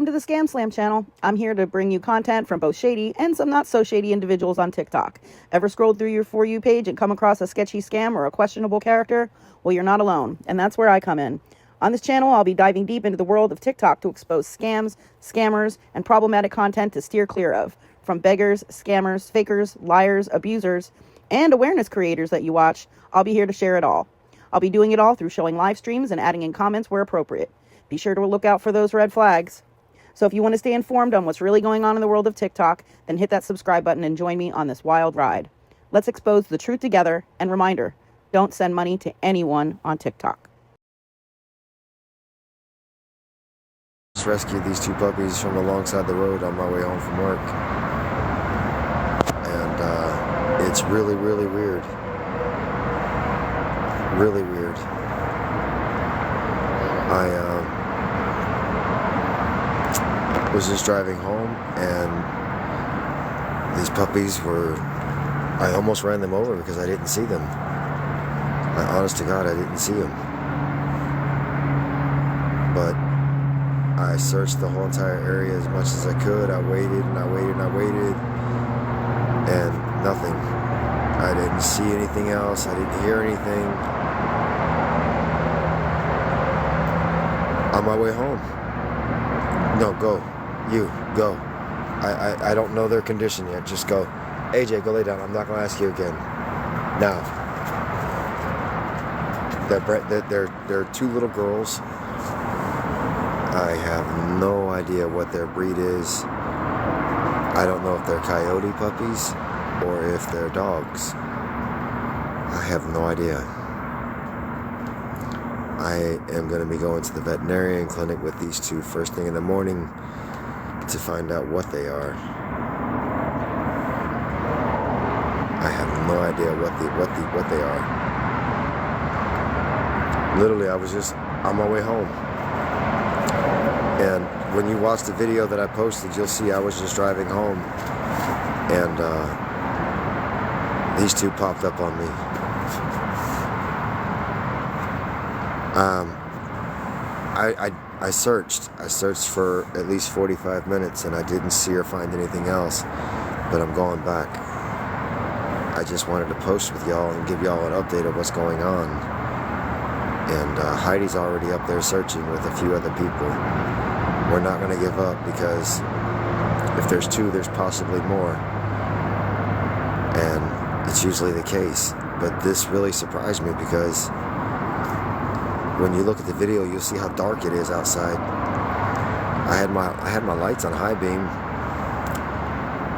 to the ScamSlam channel. I'm here to bring you content from both shady and some not so shady individuals on TikTok. Ever scrolled through your For You page and come across a sketchy scam or a questionable character? Well, you're not alone, and that's where I come in. On this channel, I'll be diving deep into the world of TikTok to expose scams, scammers, and problematic content to steer clear of. From beggars, scammers, fakers, liars, abusers, and awareness creators that you watch, I'll be here to share it all. I'll be doing it all through showing live streams and adding in comments where appropriate. Be sure to look out for those red flags. So if you want to stay informed on what's really going on in the world of TikTok, then hit that subscribe button and join me on this wild ride. Let's expose the truth together, and reminder, don't send money to anyone on TikTok. Just rescued these two puppies from alongside the road on my way home from work. And it's really, really weird. Really weird. I was just driving home and these puppies I almost ran them over because I didn't see them. Honest to God, I didn't see them. But I searched the whole entire area as much as I could. I waited and I waited and I waited, and nothing. I didn't see anything else. I didn't hear anything. On my way home. No, go. You, go. I don't know their condition yet. Just go. AJ, go lay down. I'm not going to ask you again. Now. They're two little girls. I have no idea what their breed is. I don't know if they're coyote puppies or if they're dogs. I have no idea. I am going to be going to the veterinarian clinic with these two first thing in the morning to find out what they are. I have no idea what they are. Literally, I was just on my way home. And when you watch the video that I posted, you'll see I was just driving home, and these two popped up on me. I searched for at least 45 minutes and I didn't see or find anything else, but I'm going back. I just wanted to post with y'all and give y'all an update of what's going on. And Heidi's already up there searching with a few other people. We're not going to give up because if there's two, there's possibly more. And it's usually the case. But this really surprised me because when you look at the video, you'll see how dark it is outside. I had my lights on high beam,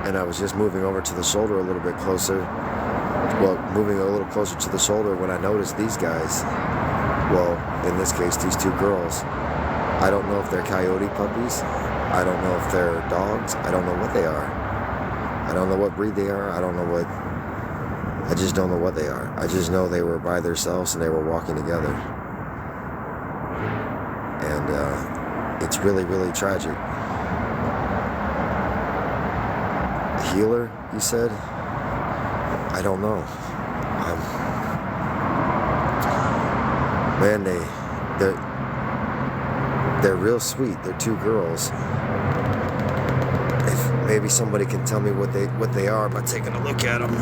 and I was just moving over to the shoulder a little bit closer. Well, moving a little closer to the shoulder when I noticed these guys. Well, in this case, these two girls. I don't know if they're coyote puppies. I don't know if they're dogs. I don't know what they are. I don't know what breed they are. I just don't know what they are. I just know they were by themselves and they were walking together. And it's really, really tragic. Healer, you said? I don't know. Man, they're real sweet. They're two girls. If maybe somebody can tell me what they are by taking a look at them.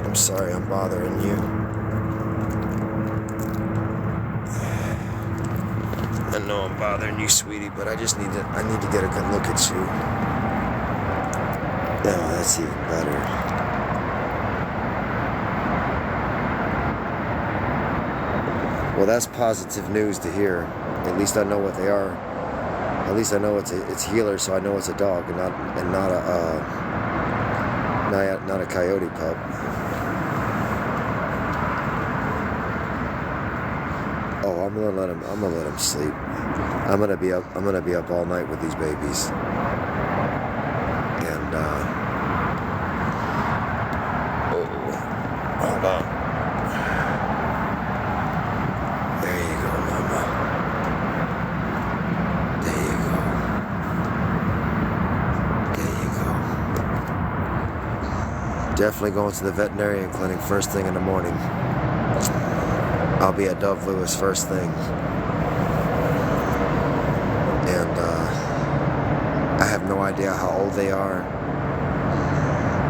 I'm sorry I'm bothering you. I know I'm bothering you, sweetie, but I need to get a good look at you. Oh, that's even better. Well, that's positive news to hear. At least I know what they are. At least I know it's healer, so I know it's a dog and not a coyote pup. Oh, I'm gonna let him sleep. I'm gonna be up all night with these babies. And hold on. There you go, Mama. There you go. There you go. Definitely going to the veterinarian clinic first thing in the morning. I'll be at Dove Lewis first thing. And I have no idea how old they are.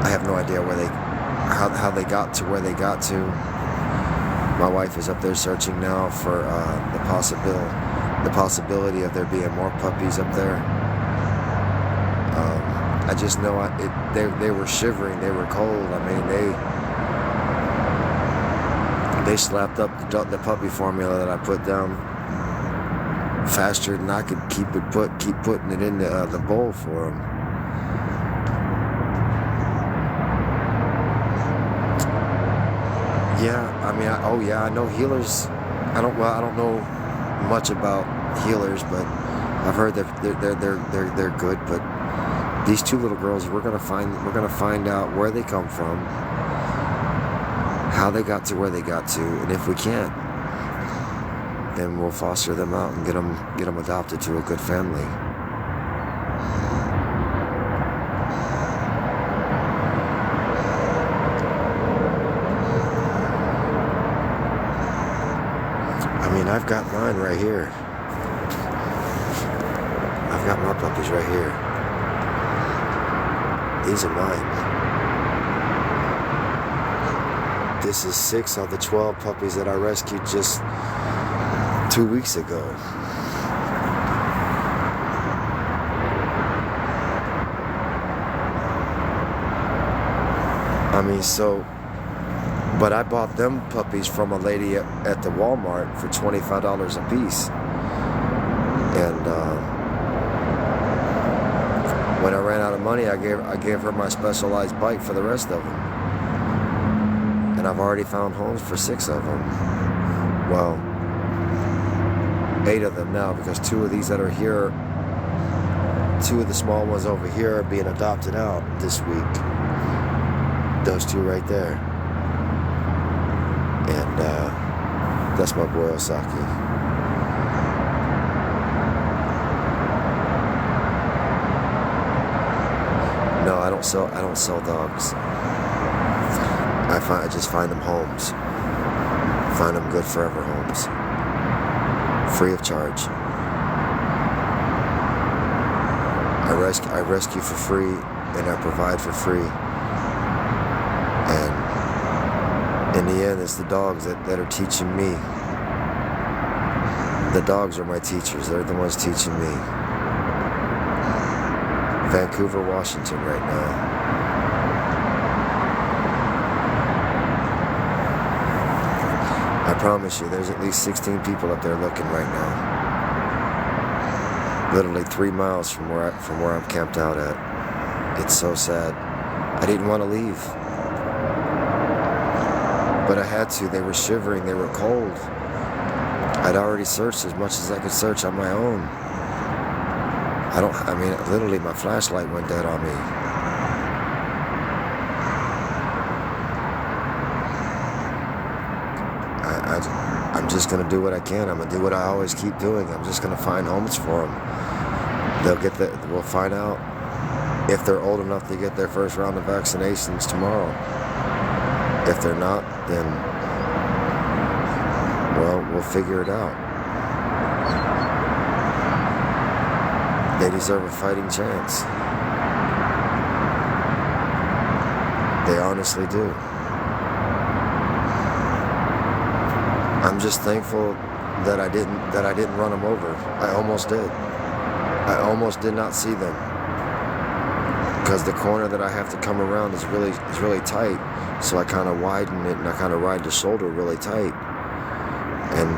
I have no idea where how they got to where they got to. My wife is up there searching now for the possibility of there being more puppies up there. I just know they were shivering, they were cold. I mean, they slapped up the puppy formula that I put down faster than I could keep putting it in the bowl for them. Yeah, I mean, I know healers. I don't know much about healers, but I've heard that they're good. But these two little girls, we're gonna find out where they come from, how they got to where they got to, and if we can't, then we'll foster them out and get them adopted to a good family. I mean, I've got mine right here. I've got my puppies right here. These are mine. This is 6 of the 12 puppies that I rescued just 2 weeks ago. I mean, but I bought them puppies from a lady at the Walmart for $25 a piece. And when I ran out of money, I gave her my specialized bike for the rest of them. And I've already found homes for 6 of them. Well, 8 of them now, because 2 of these that are here, 2 of the small ones over here are being adopted out this week. Those 2 right there. And that's my boy Osaki. No, I don't sell dogs. I just find them homes. Find them good forever homes. Free of charge. I rescue for free, and I provide for free. And in the end, it's the dogs that are teaching me. The dogs are my teachers. They're the ones teaching me. Vancouver, Washington right now. I promise you, there's at least 16 people up there looking right now. Literally 3 miles from where I'm camped out at. It's so sad. I didn't want to leave. But I had to. They were shivering. They were cold. I'd already searched as much as I could search on my own. Literally my flashlight went dead on me. I'm just going to do what I can. I'm going to do what I always keep doing. I'm just going to find homes for them. We'll find out if they're old enough to get their first round of vaccinations tomorrow. If they're not, then, well, we'll figure it out. They deserve a fighting chance. They honestly do. I'm just thankful that I didn't run them over. I almost did. I almost did not see them. Because the corner that I have to come around is really tight. So I kind of widen it and I kind of ride the shoulder really tight. And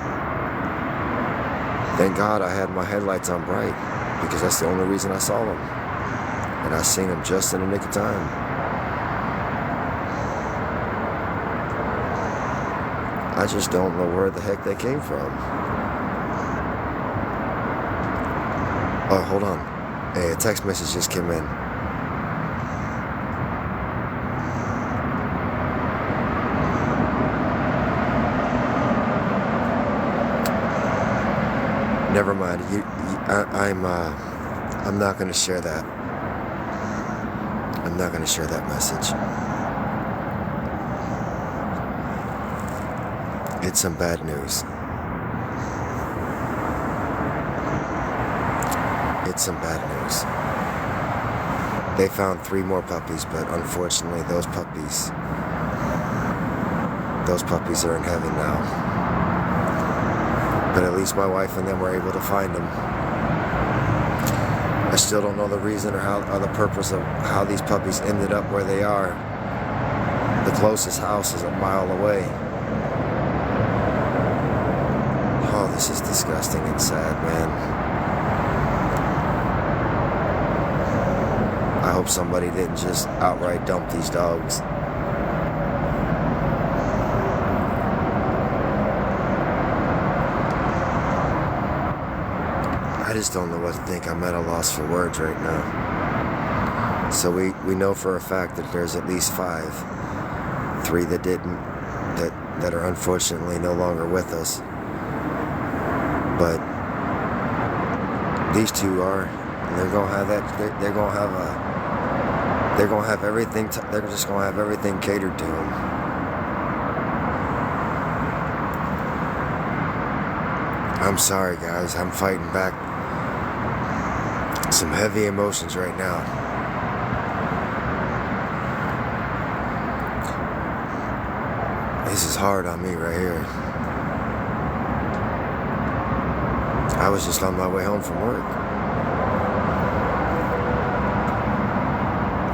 thank God I had my headlights on bright, because that's the only reason I saw them. And I seen them just in the nick of time. I just don't know where the heck they came from. Oh, hold on. Hey, a text message just came in. Never mind. I'm not going to share that. I'm not going to share that message. It's some bad news. It's some bad news. They found 3 more puppies, but unfortunately those puppies are in heaven now. But at least my wife and them were able to find them. I still don't know the reason or the purpose of how these puppies ended up where they are. The closest house is a mile away. Oh, this is disgusting and sad, man. I hope somebody didn't just outright dump these dogs. I just don't know what to think. I'm at a loss for words right now. So we know for a fact that there's at least 5. 3 that didn't, that are unfortunately no longer with us. But these 2 are, and they're gonna have that. They're gonna have everything. They're just gonna have everything catered to them. I'm sorry, guys. I'm fighting back some heavy emotions right now. This is hard on me right here. I was just on my way home from work.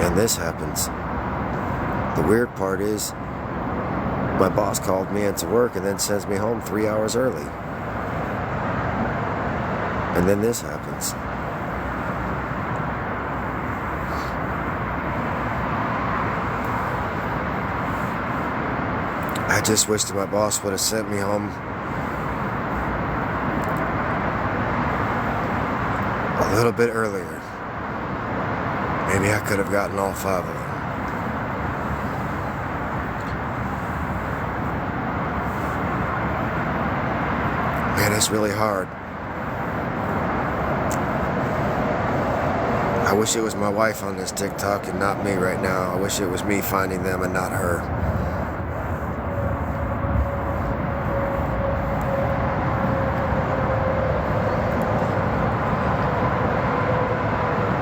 And this happens. The weird part is, my boss called me into work and then sends me home 3 hours early. And then this happens. I just wish that my boss would have sent me home a little bit earlier. Maybe I could have gotten all 5 of them. Man, it's really hard. I wish it was my wife on this TikTok and not me right now. I wish it was me finding them and not her.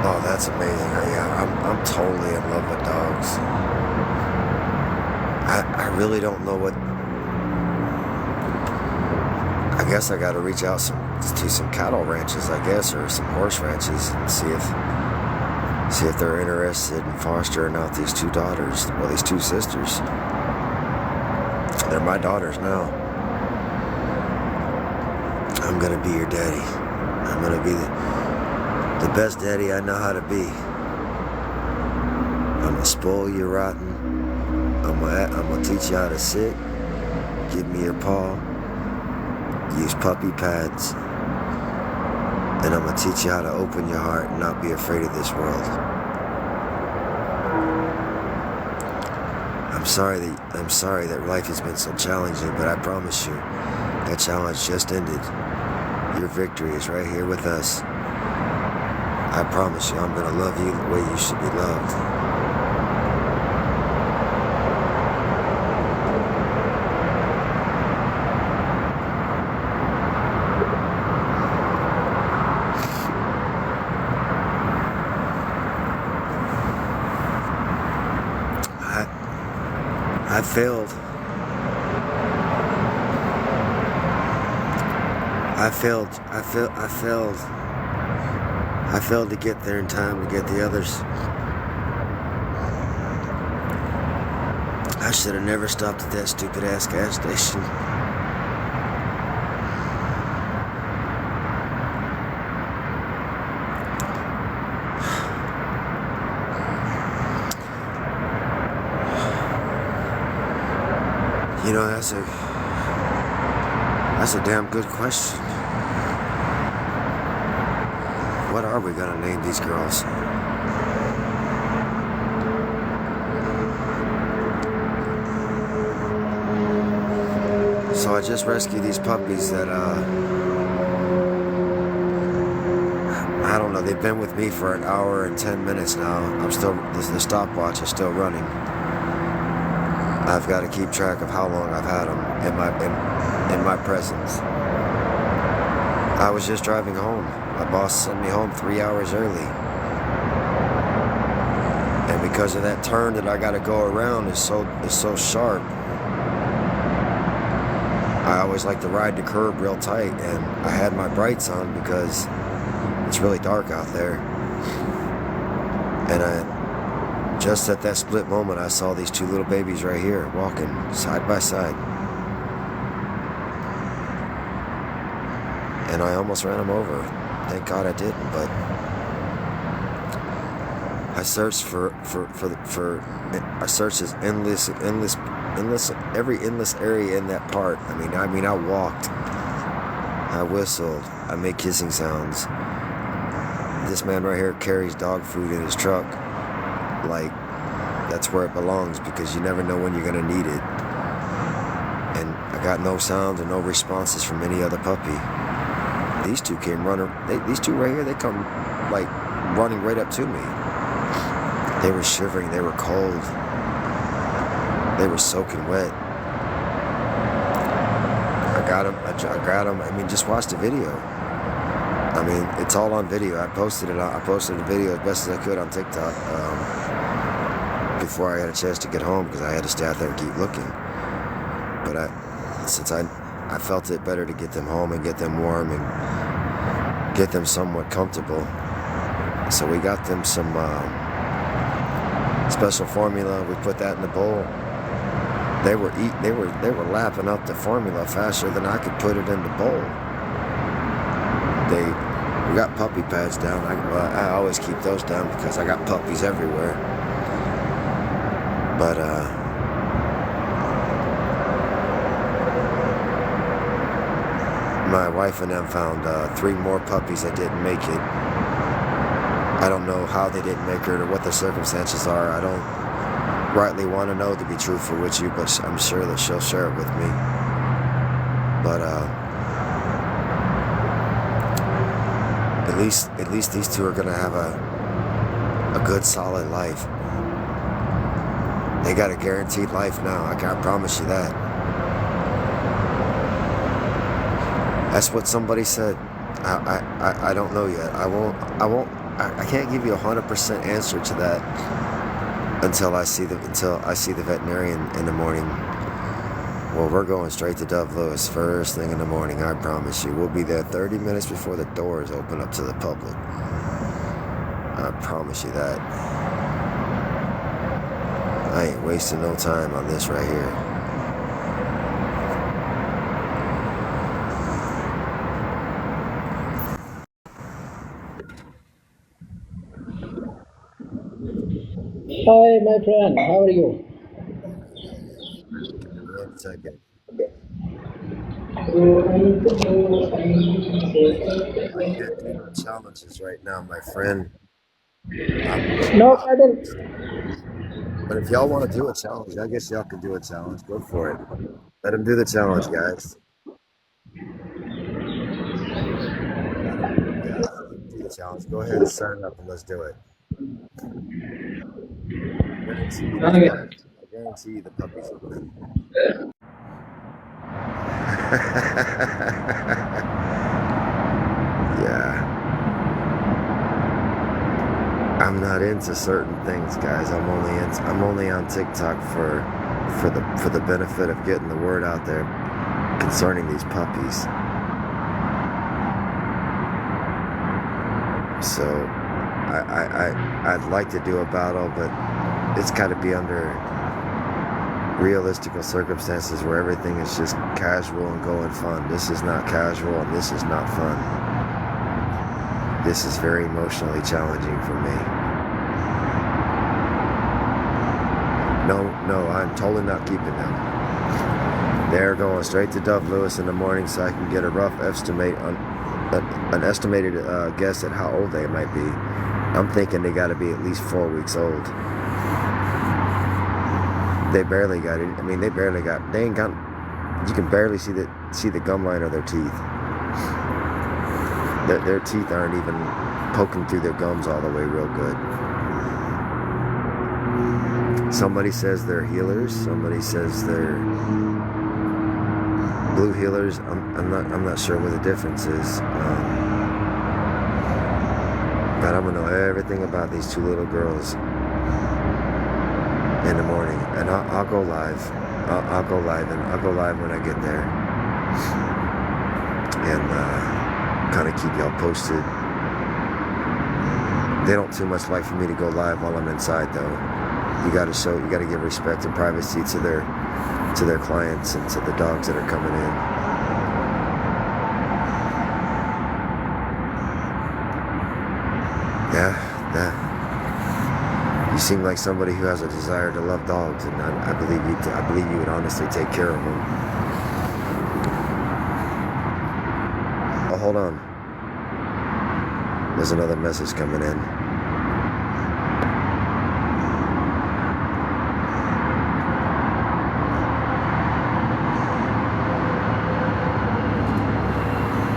Oh, that's amazing. I'm totally in love with dogs. I really don't know what. I guess I gotta reach out to some cattle ranches, I guess, or some horse ranches and see if they're interested in fostering out these 2 daughters, well, these 2 sisters. They're my daughters now. I'm gonna be your daddy. I'm gonna be the best daddy I know how to be. I'm gonna spoil you rotten. I'm gonna teach you how to sit. Give me your paw. Use puppy pads. And I'm gonna teach you how to open your heart and not be afraid of this world. I'm sorry that life has been so challenging, but I promise you, that challenge just ended. Your victory is right here with us. I promise you, I'm gonna love you the way you should be loved. I failed. I failed to get there in time to get the others. I should have never stopped at that stupid ass gas station. You know, that's a damn good question. What are we gonna name these girls? So I just rescued these puppies that, I don't know, they've been with me for an hour and 10 minutes now. The stopwatch is still running. I've got to keep track of how long I've had them in my presence. I was just driving home. My boss sent me home 3 hours early. And because of that turn that I got to go around is so sharp, I always like to ride the curb real tight, and I had my brights on because it's really dark out there. And just at that split moment, I saw these two little babies right here walking side by side. And I almost ran them over. Thank God I didn't, but I searched I searched this every endless area in that park. I mean, I walked, I whistled, I made kissing sounds. This man right here carries dog food in his truck, like that's where it belongs, because you never know when you're gonna need it. And I got no sounds and no responses from any other puppy. These two came running. These two right here, they come like running right up to me. They were shivering. They were cold. They were soaking wet. I got them. I mean, just watch the video. I mean, it's all on video. I posted the video as best as I could on TikTok before I had a chance to get home, because I had to stay out there and keep looking. But since I felt it better to get them home and get them warm and get them somewhat comfortable. So we got them some special formula. We put that in the bowl. They were lapping up the formula faster than I could put it in the bowl. We got puppy pads down. I always keep those down because I got puppies everywhere. But my wife and them found 3 more puppies that didn't make it. I don't know how they didn't make it or what the circumstances are. I don't rightly want to know, to be truthful with you, but I'm sure that she'll share it with me. But at least these two are gonna have a good solid life. They got a guaranteed life now. I can promise you that. That's what somebody said. I don't know yet. I can't give you 100% answer to that until I see the veterinarian in the morning. Well, we're going straight to Dove Lewis first thing in the morning, I promise you. We'll be there 30 minutes before the doors open up to the public. I promise you that. I ain't wasting no time on this right here. Hi, my friend. How are you? One second. I can't do no challenges right now, my friend. No problem. But if y'all want to do a challenge, I guess y'all can do a challenge. Go for it. Let them do the challenge, guys. Yeah, let them do the challenge. Go ahead and sign up and let's do it. I guarantee you the puppies will win. Yeah. I'm not into certain things, guys. I'm only on TikTok for the benefit of getting the word out there concerning these puppies. So I'd like to do a battle, but it's got to be under realistical circumstances where everything is just casual and going fun. This is not casual and this is not fun. This is very emotionally challenging for me. No, I'm totally not keeping them. They're going straight to Dove Lewis in the morning so I can get a rough estimate on an estimated guess at how old they might be. I'm thinking they got to be at least 4 weeks old. They barely got it. I mean, they ain't got, you can barely see the gum line of their teeth. Their teeth aren't even poking through their gums all the way real good. Somebody says they're healers. Somebody says they're blue healers. I'm not sure what the difference is. But I'm gonna know everything about these two little girls in the morning, and I'll go live. I'll go live, and I'll go live when I get there, and kind of keep y'all posted. They don't too much like for me to go live while I'm inside, though. You got to give respect and privacy to their clients and to the dogs that are coming in. Yeah. You seem like somebody who has a desire to love dogs, and I believe you would honestly take care of them. Oh, hold on. There's another message coming in.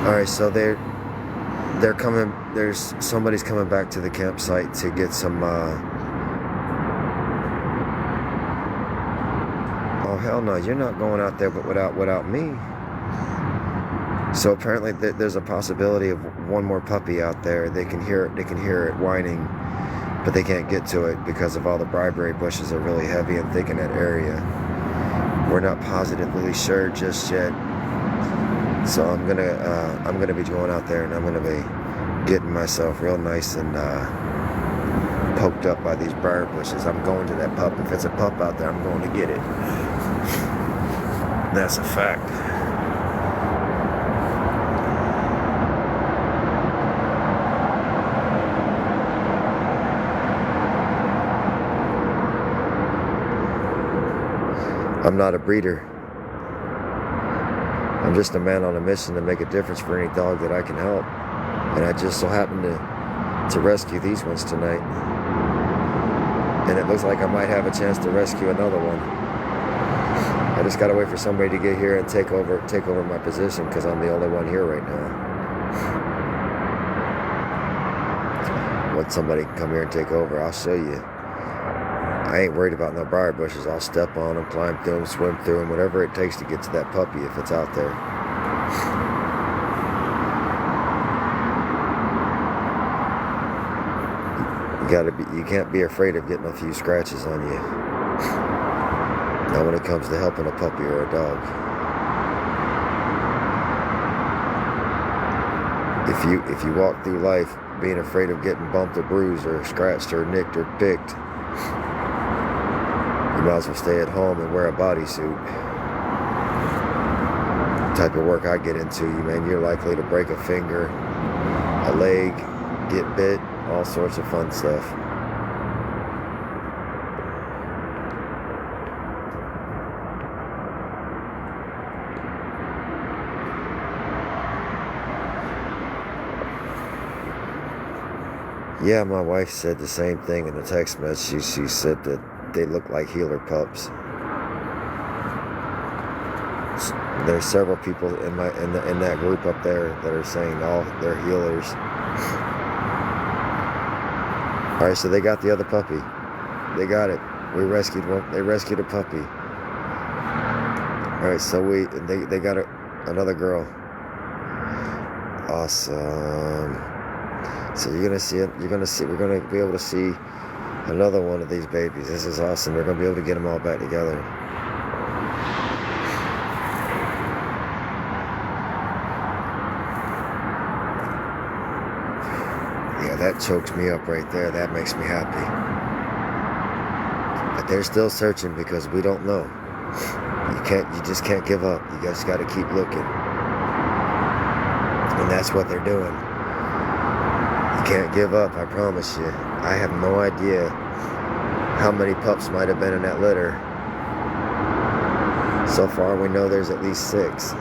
All right, so they're coming. Somebody's coming back to the campsite to get some. Oh hell no! You're not going out there, but without me. So apparently there's a possibility of one more puppy out there. They can hear it whining, but they can't get to it because of all the bribery bushes are really heavy and thick in that area. We're not positively sure just yet. So I'm gonna be going out there, and I'm gonna be getting myself real nice and poked up by these briar bushes. I'm going to that pup. If it's a pup out there, I'm going to get it. That's a fact. I'm not a breeder. I'm just a man on a mission to make a difference for any dog that I can help. And I just so happened to rescue these ones tonight. And it looks like I might have a chance to rescue another one. I just gotta wait for somebody to get here and take over my position, because I'm the only one here right now. Once somebody can come here and take over, I'll show you. I ain't worried about no briar bushes. I'll step on them, climb through them, swim through them, whatever it takes to get to that puppy if it's out there. You can't be afraid of getting a few scratches on you. Not when it comes to helping a puppy or a dog. If you walk through life being afraid of getting bumped or bruised or scratched or nicked or picked, you might as well stay at home and wear a bodysuit. The type of work I get into, you're likely to break a finger, a leg, get bit, all sorts of fun stuff. Yeah, my wife said the same thing in the text message. She said that they look like healer pups. There's several people in that group up there that are saying they're healers. All right, so they got the other puppy. They got it. We rescued one. They rescued a puppy. All right, so they got another girl. Awesome. So we're gonna be able to see another one of these babies. This is awesome. We're gonna be able to get them all back together. Yeah, that chokes me up right there. That makes me happy. But they're still searching because we don't know. You just can't give up. You just gotta keep looking. And that's what they're doing. You can't give up, I promise you. I have no idea how many pups might have been in that litter. So far, we know there's at least 6.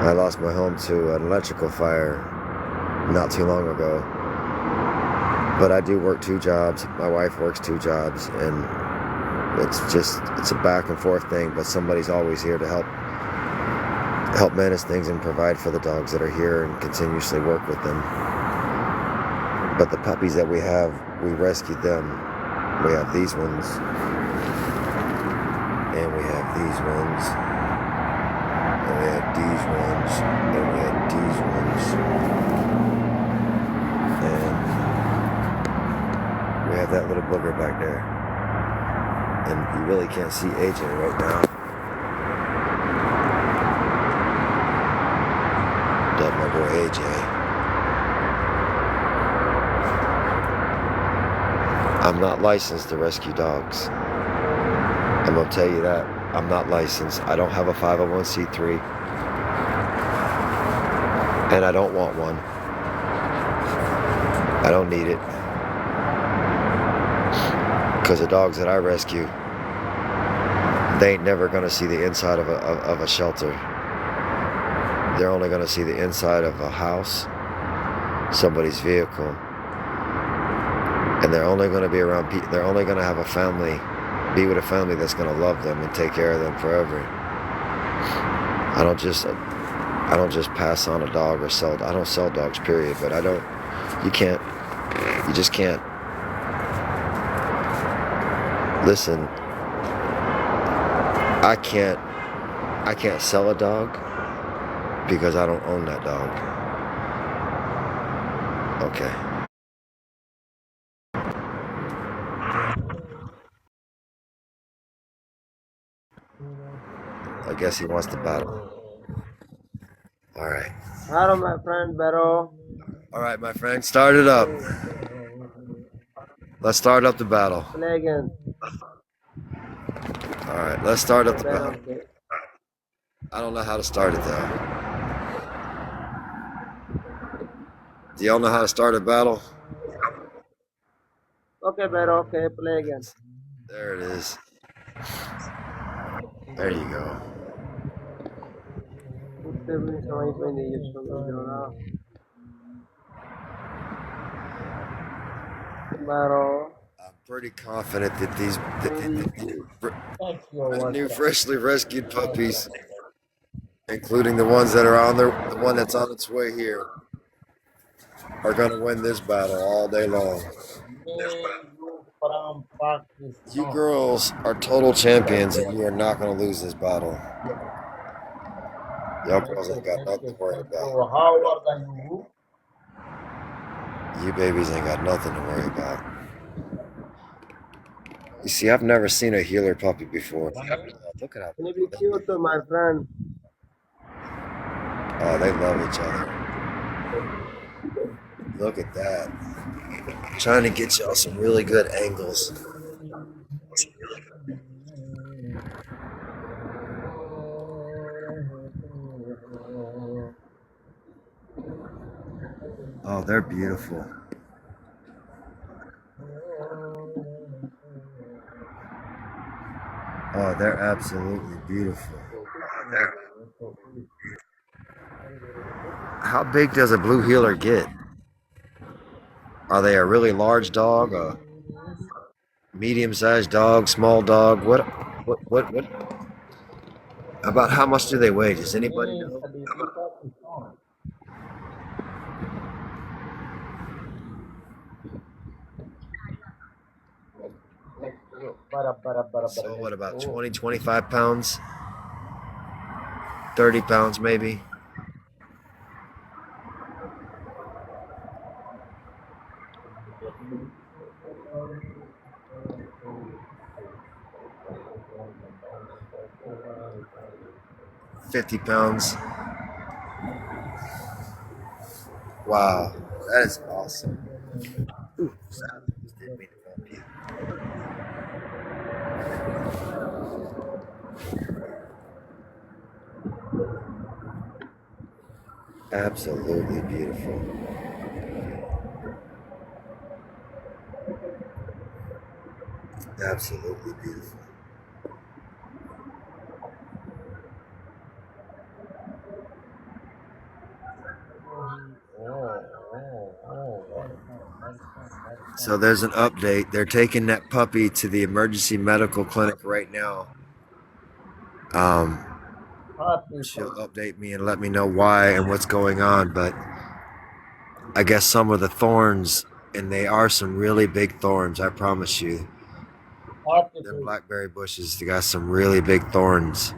I lost my home to an electrical fire not too long ago. But I do work 2 jobs. My wife works 2 jobs, and it's a back and forth thing, but somebody's always here to help manage things and provide for the dogs that are here and continuously work with them. But the puppies that we have, we rescued them. We have these ones. And we have these ones. And we have these ones. And we have these ones. And we have that little booger back there. And you really can't see AJ right now. That's my boy AJ. I'm not licensed to rescue dogs. I'm gonna tell you that. I'm not licensed. I don't have a 501c3. And I don't want one. I don't need it. Because the dogs that I rescue, they ain't never gonna see the inside of a shelter. They're only gonna see the inside of a house, somebody's vehicle. And they're only going to be around people. They're only going to have a family, be with a family that's going to love them and take care of them forever. I don't just pass on a dog or sell. I don't sell dogs, period. But I don't. You can't. You just can't. Listen. I can't sell a dog because I don't own that dog. Okay. I guess he wants to battle. All right. Hello, my friend Barrow. All right, my friend. Start it up. Let's start up the battle. Play again. All right, let's start up the Barrow, battle. okay. I don't know how to start it though. Do y'all know how to start a battle? Okay, Barrow, okay, play again. There it is. There you go. Barrow. I'm pretty confident that these Thank you. the new freshly rescued puppies, including the ones that are on the one that's on its way here, are gonna win this battle all day long. From Pakistan. You girls are total champions, and you are not gonna lose this battle. Y'all girls ain't got nothing to worry about. So how are you? You babies ain't got nothing to worry about. You see, I've never seen a healer puppy before. Look at how Can you be cute, my friend? oh, they love each other. Look at that. Trying to get y'all some really good angles. Oh, they're beautiful. Oh, they're absolutely beautiful. How big does a blue heeler get? Are they a really large dog, a medium-sized dog, small dog? What? About how much do they weigh? Does anybody know? So what, about 20, 25 pounds? 30 pounds maybe? £50. Wow, that is awesome. Ooh, didn't mean to bump you. Absolutely beautiful. Absolutely beautiful. So there's an update. They're taking that puppy to the emergency medical clinic right now. She'll update me and let me know why and what's going on, but I guess some of the thorns And they are some really big thorns, I promise you. Happy Them face. blackberry bushes, they got some really big thorns.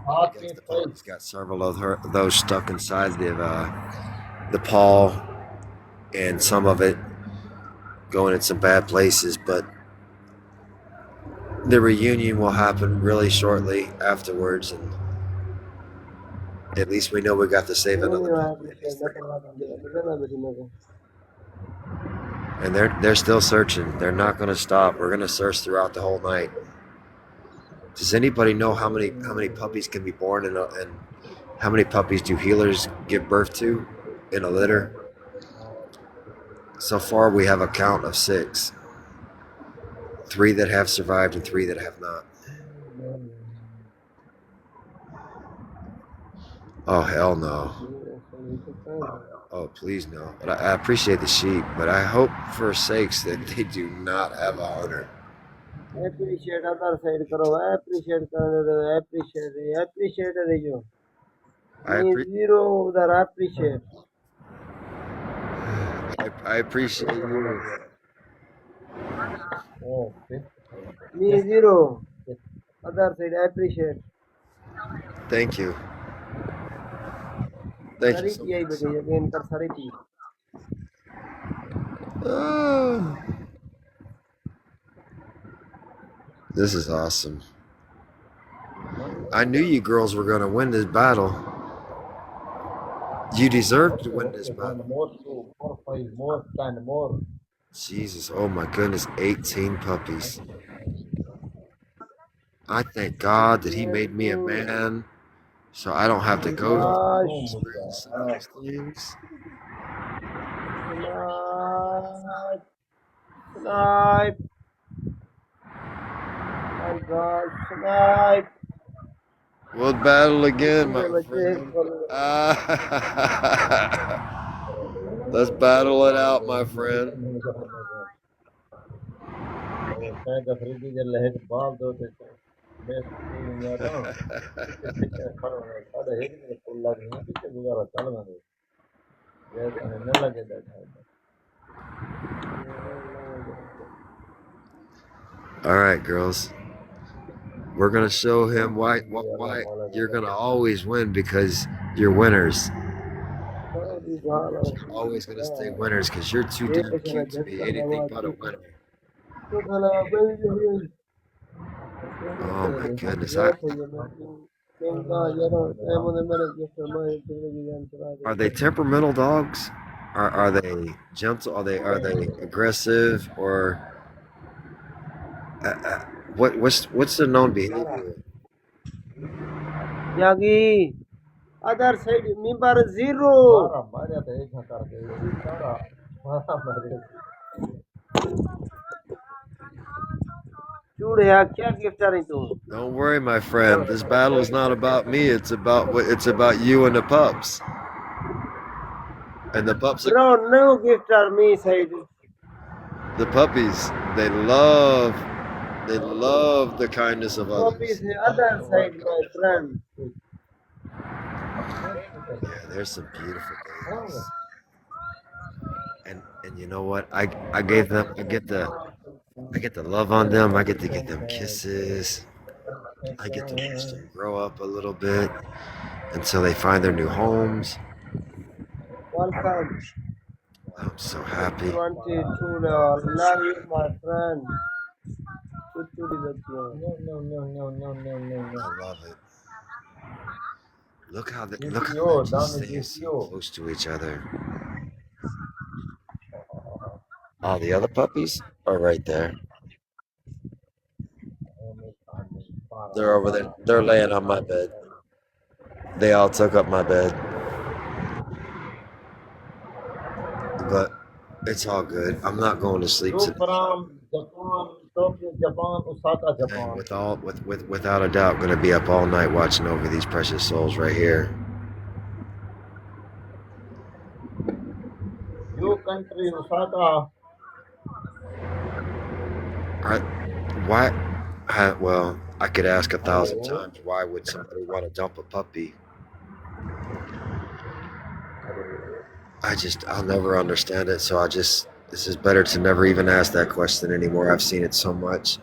Happy The puppy's face. got several of those stuck inside the paw, and some of it going in some bad places. But the reunion will happen really shortly afterwards, and at least we know we got to save Even another you have puppy. to say nothing like that. And they're still searching. They're not going to stop. We're going to search throughout the whole night. Does anybody know how many puppies can be born and how many puppies do healers give birth to in a litter? So far, we have a count of 6. 3 that have survived and 3 that have not. Oh, hell no. Oh, please no. But I appreciate the sheep, but I hope for sakes that they do not have a hunter. Appreciate other side karo, appreciate you. I, Me appre- zero that appreciate. I appreciate you. Okay. Me zero. Other side appreciate. Thank you. Thank you so Sariti ay much. bete again kar sariti. Oh, this is awesome. I knew you girls were going to win this battle. You deserve to win this Okay, battle. more 2, more 5, more 10, more. Jesus, oh my goodness, 18 puppies. I thank God that He made me a man so I don't have to go through Gosh. some of these things. Snipe. Snipe. My God. Snipe. We'll battle again, my Bete friend. Let's battle it out, my friend. Kind of ready to let it ball though. Best thing you know. Picture kada hedi ne full lag nahi picture dugara chalna de. Yes, and ne lage that. All right, girls. We're gonna show him why you're gonna always win because you're winners. You're always gonna stay winners because you're too damn cute to be anything but a winner. Oh my goodness! Are they temperamental dogs? Are they gentle? Are they aggressive or what's the known behavior? Yagi, other side, member zero. Mara Maria the ek kar de. Mara Maria. चूड़ है क्या gift रही तू Don't worry, my friend. This battle is not about me. It's about you and the pups. And the pups, bro no gift are me side the puppies, they love the kindness of copy others. Say other side my friend Yeah, there's some beautiful babies. And you know what? I get to love on them. I get to give them kisses. I get to watch them grow up a little bit until they find their new homes. Welcome I'm so happy. 22 love you my friend चुटचुड़ी बच्चियों No. I love it. Look how they're GPO, just down staying so GPO. close to each other. All the other puppies are right there. They're over there. They're laying on my bed. They all took up my bed. But it's all good. I'm not going to sleep You tonight. from Japan, Tokyo, Japan, Osaka, And Japan. without a doubt, going to be up all night watching over these precious souls right here. You country, Osaka. Why? Well, I could ask 1,000 times. Why would somebody want to dump a puppy? I'll never understand it. So This is better to never even ask that question anymore. I've seen it so much.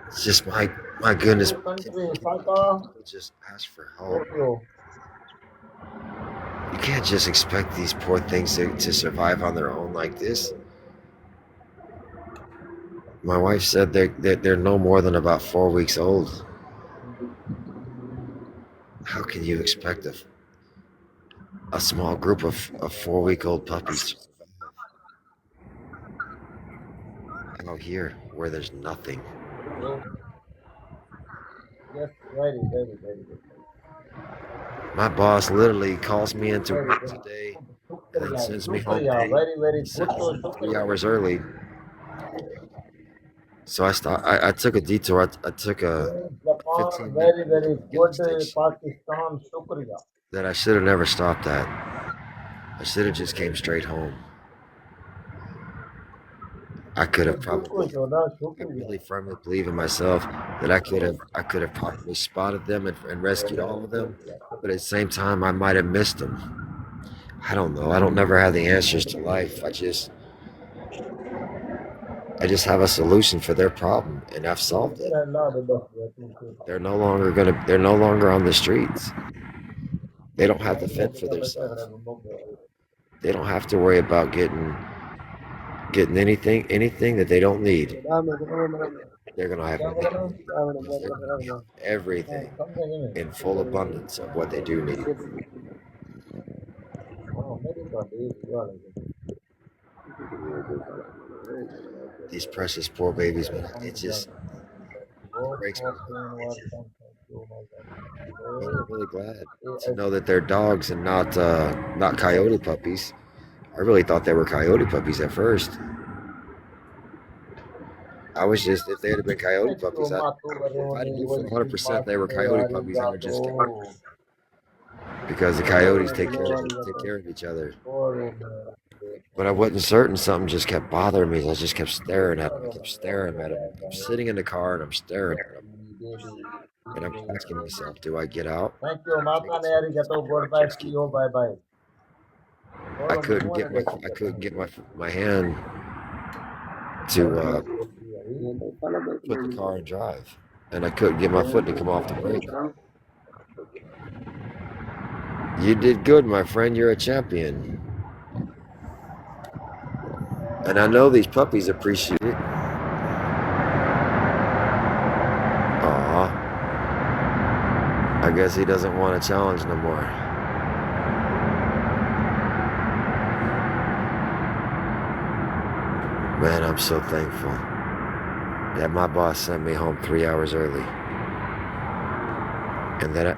It's just my goodness. Your country, Can Saka, people just ask for help? Tokyo. You can't just expect these poor things to survive on their own like this. My wife said they're no more than about 4 weeks old. How can you expect a small group of 4-week-old puppies to survive out here where there's nothing? Yes, yes, very, very, very good. My boss literally calls me into Very, work very today good. and then Shukriya, sends me home Shukriya, very, very good. sends me home three Shukriya. hours early. So I took a detour. I took a Japan, 15-minute very, break very at the gas good. station Pakistan, Shukriya. that I should have never stopped at. I should have just came straight home. I could have probably. I Shukriya. really firmly believe in myself that I could have probably spotted them and rescued all of them, but at the same time I might have missed them. I don't know. I don't never have the answers to life. I just have a solution for their problem, and I've solved it. They're no longer on the streets. They don't have to fend for themselves. They don't have to worry about getting anything that they don't need. They're gonna have everything. They're gonna have everything in full abundance of what they do need. These precious poor babies, man. It breaks my heart. But I'm really glad to know that they're dogs and not coyote puppies. I really thought they were coyote puppies at first. I was just if they had been coyote puppies, if I knew for 100% they were coyote puppies, I would just get them because the coyotes take care of each other. But I wasn't certain. Something just kept bothering me. I just kept staring at him. I kept staring at him. I'm sitting in the car and I'm staring at him. And I'm asking myself, do I get out? Thank you, Take it Malcolm. to Arigato. or I Goodbye. just See keep you. going. Bye bye. I couldn't get my hand to put the car and drive, and I couldn't get my foot to come off the brake. You did good, my friend. You're a champion, and I know these puppies appreciate it. Aw, I guess he doesn't want a challenge no more. Man, I'm so thankful that my boss sent me home 3 hours early, and that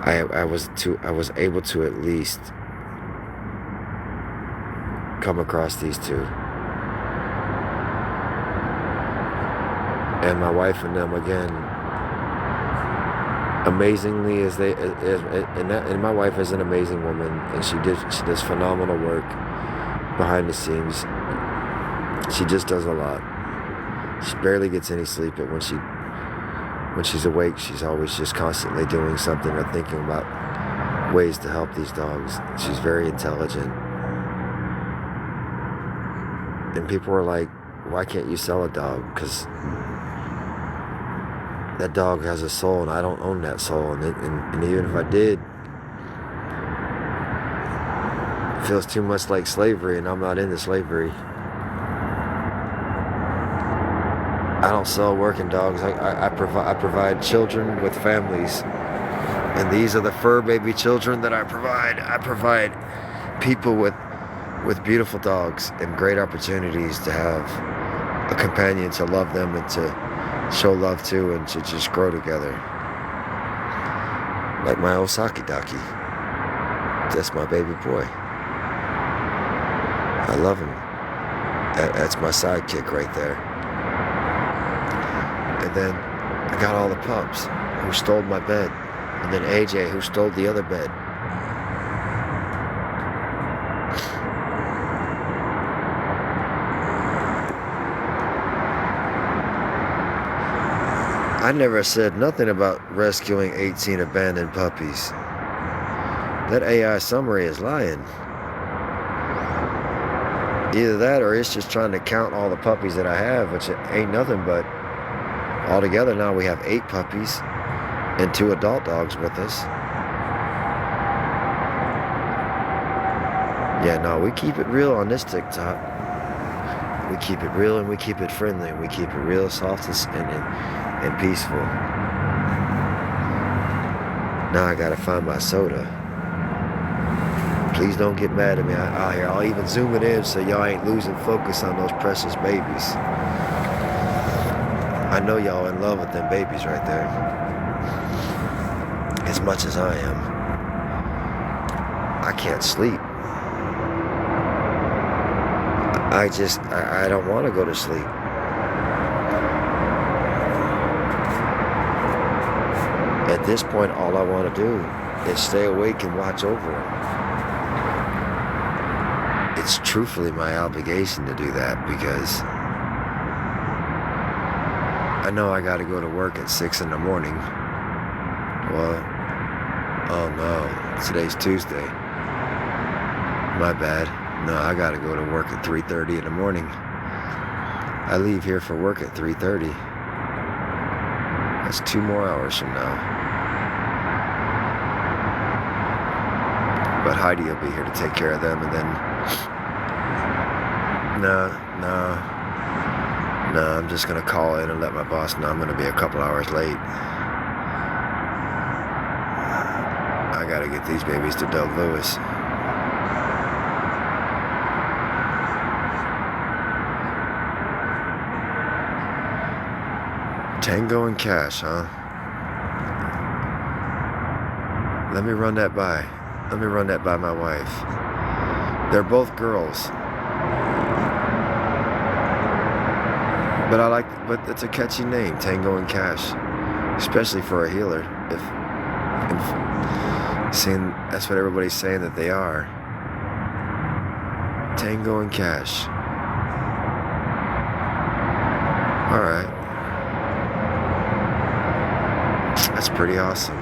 I was able to at least come across these two, and my wife and them again. Amazingly, and my wife is an amazing woman, and she does phenomenal work behind the scenes. She just does a lot. She barely gets any sleep, but when she's awake, she's always just constantly doing something or thinking about ways to help these dogs. She's very intelligent. And people are like, why can't you sell a dog? Because that dog has a soul, and I don't own that soul. And even if I did, it feels too much like slavery, and I'm not into slavery. I don't sell working dogs. I provide children with families, and these are the fur baby children that I provide. I provide people with beautiful dogs and great opportunities to have a companion to love them and to show love to and to just grow together. Like my Osaki Daki. That's my baby boy. I love him. That's my sidekick right there. And then I got all the pups who stole my bed. And then AJ who stole the other bed. I never said nothing about rescuing 18 abandoned puppies. That AI summary is lying. Either that or it's just trying to count all the puppies that I have, which ain't nothing but altogether now we have 8 puppies and 2 adult dogs with us. Yeah, no, we keep it real on this TikTok. We keep it real and we keep it friendly and we keep it real soft and peaceful. Now I gotta find my soda. Please don't get mad at me out here. I'll even zoom it in so y'all ain't losing focus on those precious babies. I know y'all in love with them babies right there. As much as I am. I can't sleep. I don't want to go to sleep. At this point, all I want to do is stay awake and watch over them. It's truthfully my obligation to do that because I know I got to go to work at 6 in the morning. Well, oh no, today's Tuesday. My bad. No, I gotta go to work at 3:30 in the morning. I leave here for work at 3:30. That's 2 more hours from now. But Heidi will be here to take care of them, and then no, I'm just gonna call in and let my boss know I'm gonna be a couple hours late. I gotta get these babies to Doug Lewis. Tango and Cash, huh? Let me run that by. Let me run that by my wife. They're both girls. But it's a catchy name, Tango and Cash. Especially for a healer. If saying that's what everybody's saying that they are. Tango and Cash. Alright. That's pretty awesome.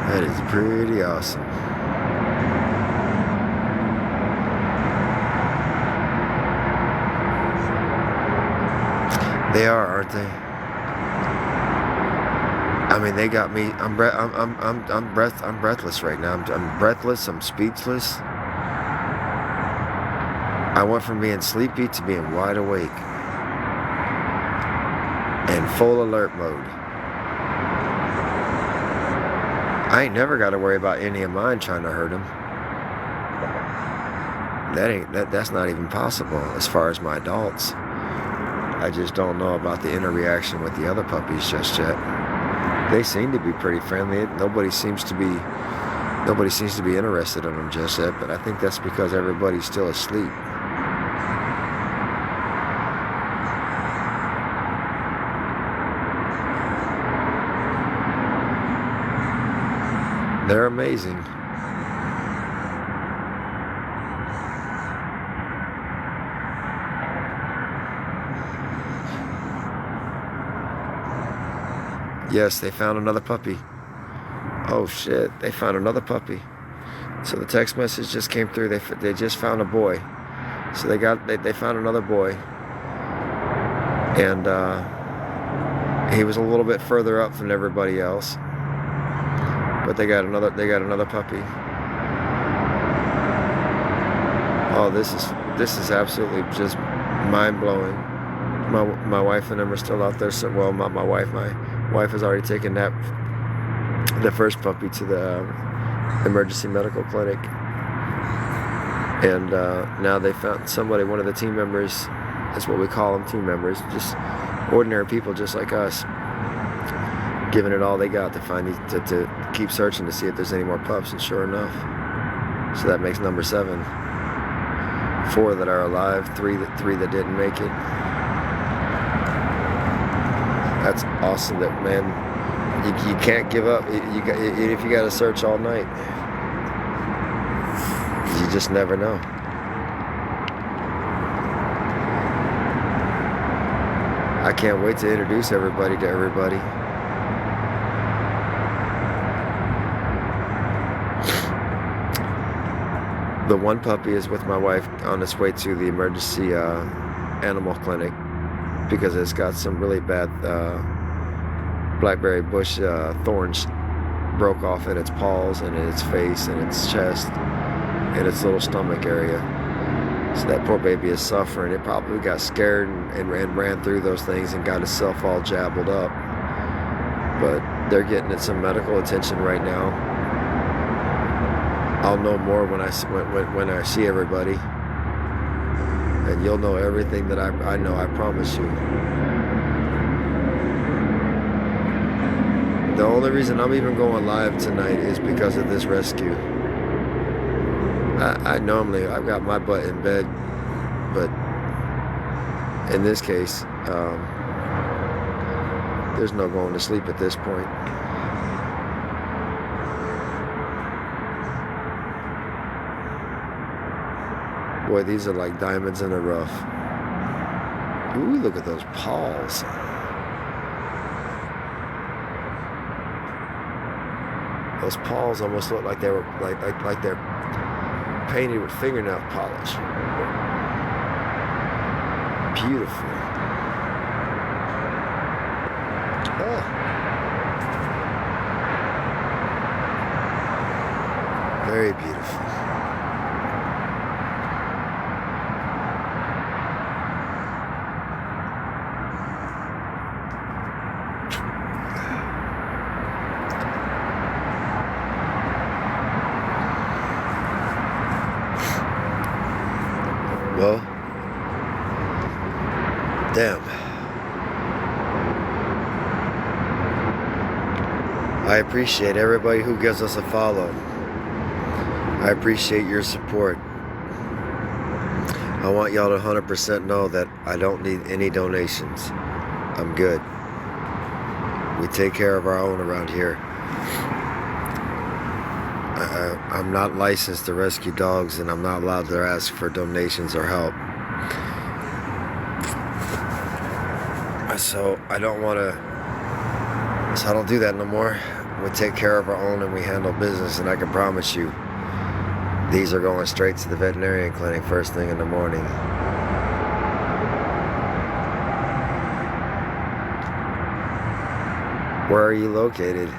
That is pretty awesome. They are, aren't they? I mean, they got me. I'm breathless right now. I'm breathless. I'm speechless. I went from being sleepy to being wide awake and full alert mode. I ain't never got to worry about any of mine trying to hurt him. That's not even possible as far as my adults. I just don't know about the interaction with the other puppies just yet. They seem to be pretty friendly. Nobody seems to be interested in them just yet, but I think that's because everybody's still asleep. They're amazing. Yes, they found another puppy. Oh shit, they found another puppy. So the text message just came through. They just found a boy. So they found another boy. And he was a little bit further up than everybody else. But they got another puppy. Oh, this is absolutely just mind-blowing. My wife and them are still out there. So, well, my wife has already taken the first puppy to the emergency medical clinic. And now they found somebody, one of the team members. That's what we call them, team members. Just ordinary people just like us. Giving it all they got to find to keep searching to see if there's any more pups, and sure enough, so that makes number 7. 4 that are alive, 3 that didn't make it. That's awesome. That man, you can't give up. If you got to search all night, you just never know. I can't wait to introduce everybody to everybody. The one puppy is with my wife on its way to the emergency animal clinic because it's got some really bad blackberry bush thorns broke off in its paws and in its face and its chest and its little stomach area. So that poor baby is suffering. It probably got scared and ran through those things and got itself all jabbled up. But they're getting it some medical attention right now. I'll know more when I see everybody, and you'll know everything that I know. I promise you. The only reason I'm even going live tonight is because of this rescue. I've got my butt in bed, but in this case, there's no going to sleep at this point. Boy, these are like diamonds in the rough. Ooh, look at those paws. Those paws almost look like they were like they're painted with fingernail polish. Beautiful. Oh. Very beautiful. Well, damn. I appreciate everybody who gives us a follow. I appreciate your support. I want y'all to 100% know that I don't need any donations. I'm good. We take care of our own around here. I'm not licensed to rescue dogs, and I'm not allowed to ask for donations or help. So I don't do that no more. We take care of our own and we handle business, and I can promise you, these are going straight to the veterinarian clinic first thing in the morning. Where are you located?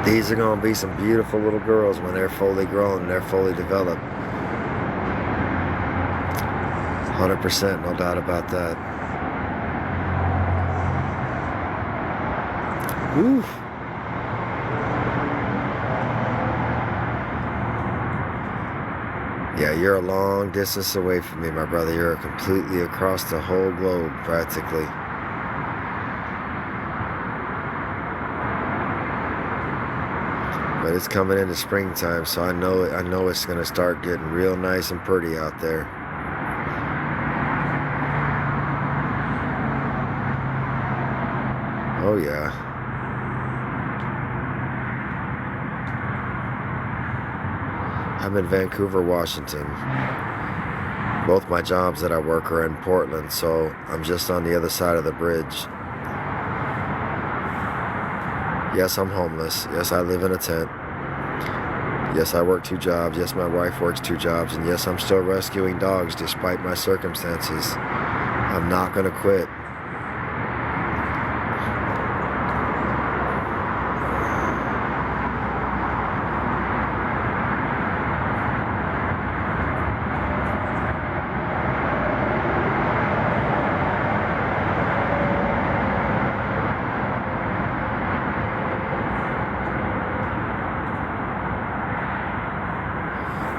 These are going to be some beautiful little girls when they're fully grown and they're fully developed. 100%, no doubt about that. Woo. Yeah, you're a long distance away from me, my brother. You're completely across the whole globe, practically. But it's coming into springtime, so I know it's gonna start getting real nice and pretty out there. Oh yeah. I'm in Vancouver, Washington. Both my jobs that I work are in Portland, so I'm just on the other side of the bridge. Yes, I'm homeless. Yes, I live in a tent. Yes, I work 2 jobs. Yes, my wife works 2 jobs. And yes, I'm still rescuing dogs despite my circumstances. I'm not going to quit.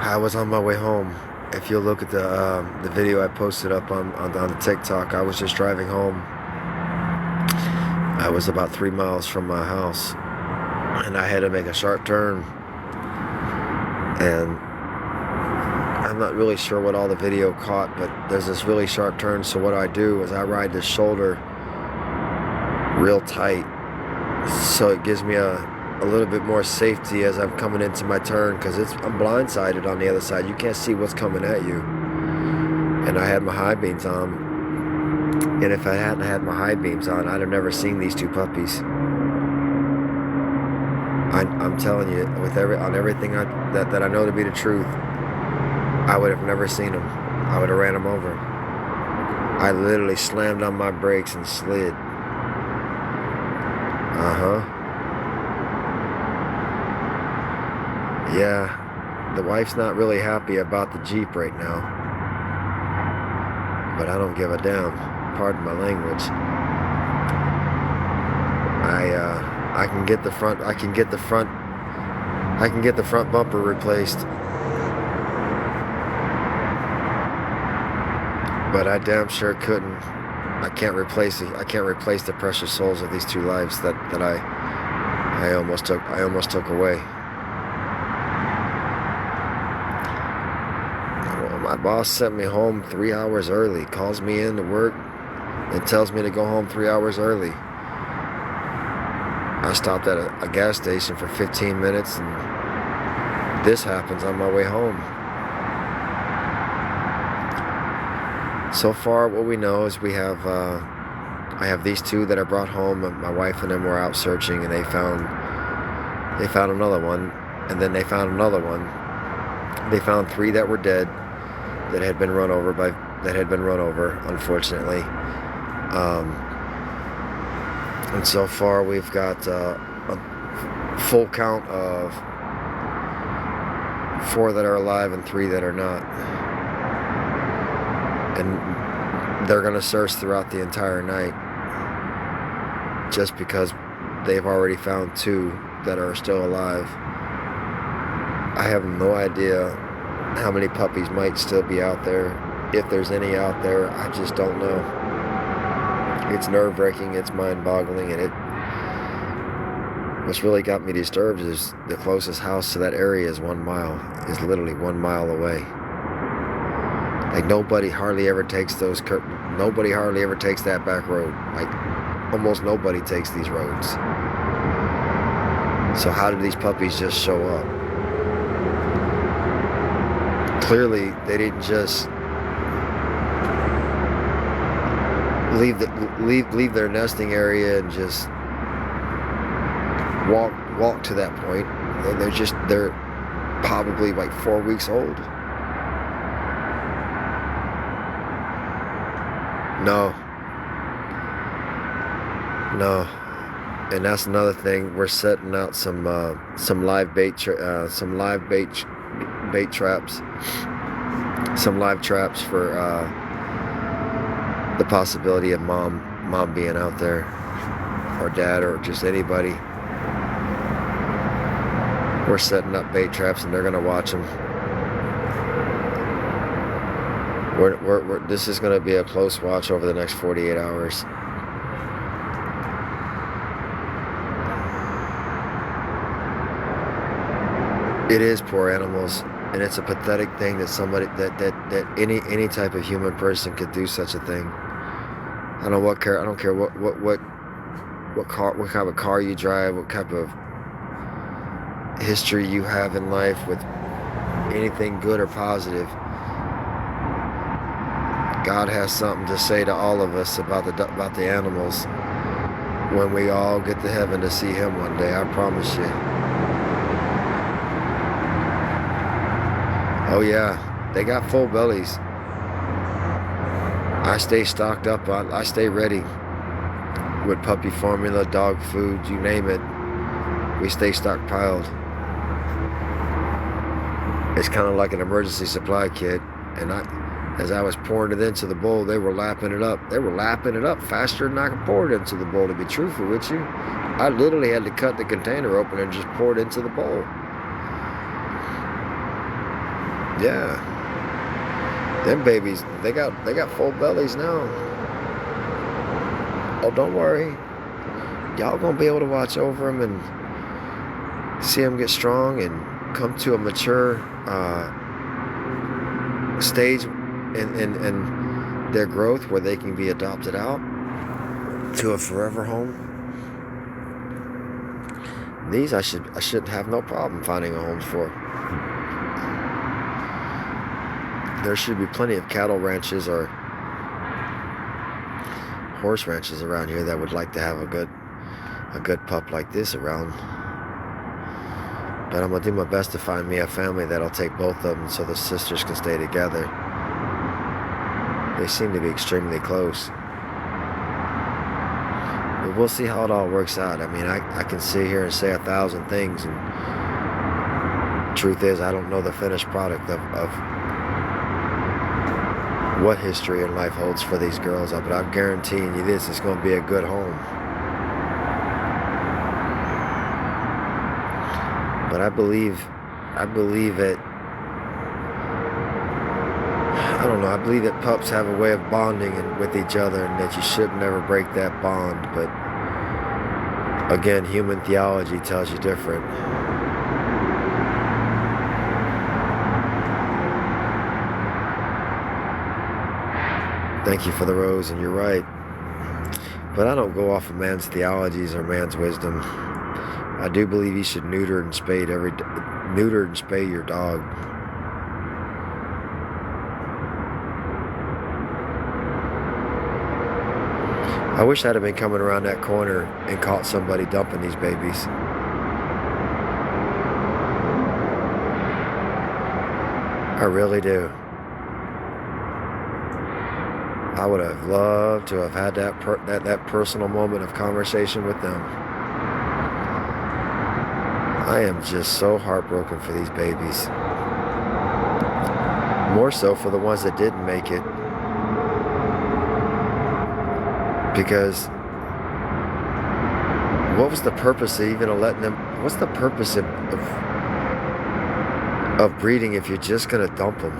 I was on my way home. If you look at the video I posted up on the TikTok, I was just driving home. I was about 3 miles from my house, and I had to make a sharp turn. And I'm not really sure what all the video caught, but there's this really sharp turn. So what I do is I ride this shoulder real tight, so it gives me a little bit more safety as I'm coming into my turn, because I'm blindsided on the other side. You can't see what's coming at you. And I had my high beams on, and if I hadn't had my high beams on, I'd have never seen these two puppies. I'm telling you, on everything that I know to be the truth, I would have never seen them. I would have ran them over. I literally slammed on my brakes and slid. Yeah, the wife's not really happy about the Jeep right now, but I don't give a damn. Pardon my language. I can get the front. I can get the front bumper replaced, but I damn sure couldn't. I can't replace the precious souls of these two lives that I almost took away. My boss sent me home 3 hours early, calls me in to work and tells me to go home 3 hours early. I stopped at a gas station for 15 minutes, and this happens on my way home. So far, what we know is I have these two that I brought home, and my wife and them were out searching, and they found another one, and then they found another one. They found 3 that were dead, that had been run over, unfortunately. And so far we've got a full count of 4 that are alive and 3 that are not. And they're gonna search throughout the entire night, just because they've already found 2 that are still alive. I have no idea how many puppies might still be out there. If there's any out there, I just don't know. It's nerve-wracking, it's mind-boggling, and what's really got me disturbed is the closest house to that area is 1 mile, is literally 1 mile away. Like, nobody hardly ever takes that back road. Like, almost nobody takes these roads. So how did these puppies just show up? Clearly, they didn't just leave their nesting area and just walk to that point. They're probably like 4 weeks old. No. And that's another thing. We're setting out some live bait traps, some live traps for the possibility of mom being out there, or dad, or just anybody. We're setting up bait traps, and they're gonna watch them. This is gonna be a close watch over the next 48 hours. It is poor animals, and it's a pathetic thing that somebody that any type of human person could do such a thing. I don't care what kind of car you drive, what type of history you have in life with anything good or positive. God has something to say to all of us about the animals when we all get to heaven to see Him one day. I promise you. Oh yeah, they got full bellies. I stay stocked up I stay ready with puppy formula, dog food, you name it. We stay stockpiled. It's kind of like an emergency supply kit. And as I was pouring it into the bowl, they were lapping it up. They were lapping it up faster than I could pour it into the bowl, to be truthful with you. I literally had to cut the container open and just pour it into the bowl. Yeah. Them babies, they got full bellies now. Oh, don't worry. Y'all gonna be able to watch over them and see them get strong and come to a mature stage in their growth where they can be adopted out to a forever home. These I should have no problem finding a home for. There should be plenty of cattle ranches or horse ranches around here that would like to have a good pup like this around. But I'm gonna do my best to find me a family that'll take both of them so the sisters can stay together. They seem to be extremely close. But we'll see how it all works out. I mean, I can sit here and say 1,000 things, and truth is, I don't know the finished product of what history and life holds for these girls. But I'm guaranteeing you this, it's going to be a good home. But I believe that, I don't know, I believe that pups have a way of bonding with each other, and that you should never break that bond. But again, human theology tells you different. Thank you for the rose, and you're right. But I don't go off of man's theologies or man's wisdom. I do believe you should neuter and spay your dog. I wish I'd have been coming around that corner and caught somebody dumping these babies. I really do. I would have loved to have had that personal moment of conversation with them. I am just so heartbroken for these babies. More so for the ones that didn't make it. Because what was the purpose of even letting them, what's the purpose of breeding if you're just going to dump them?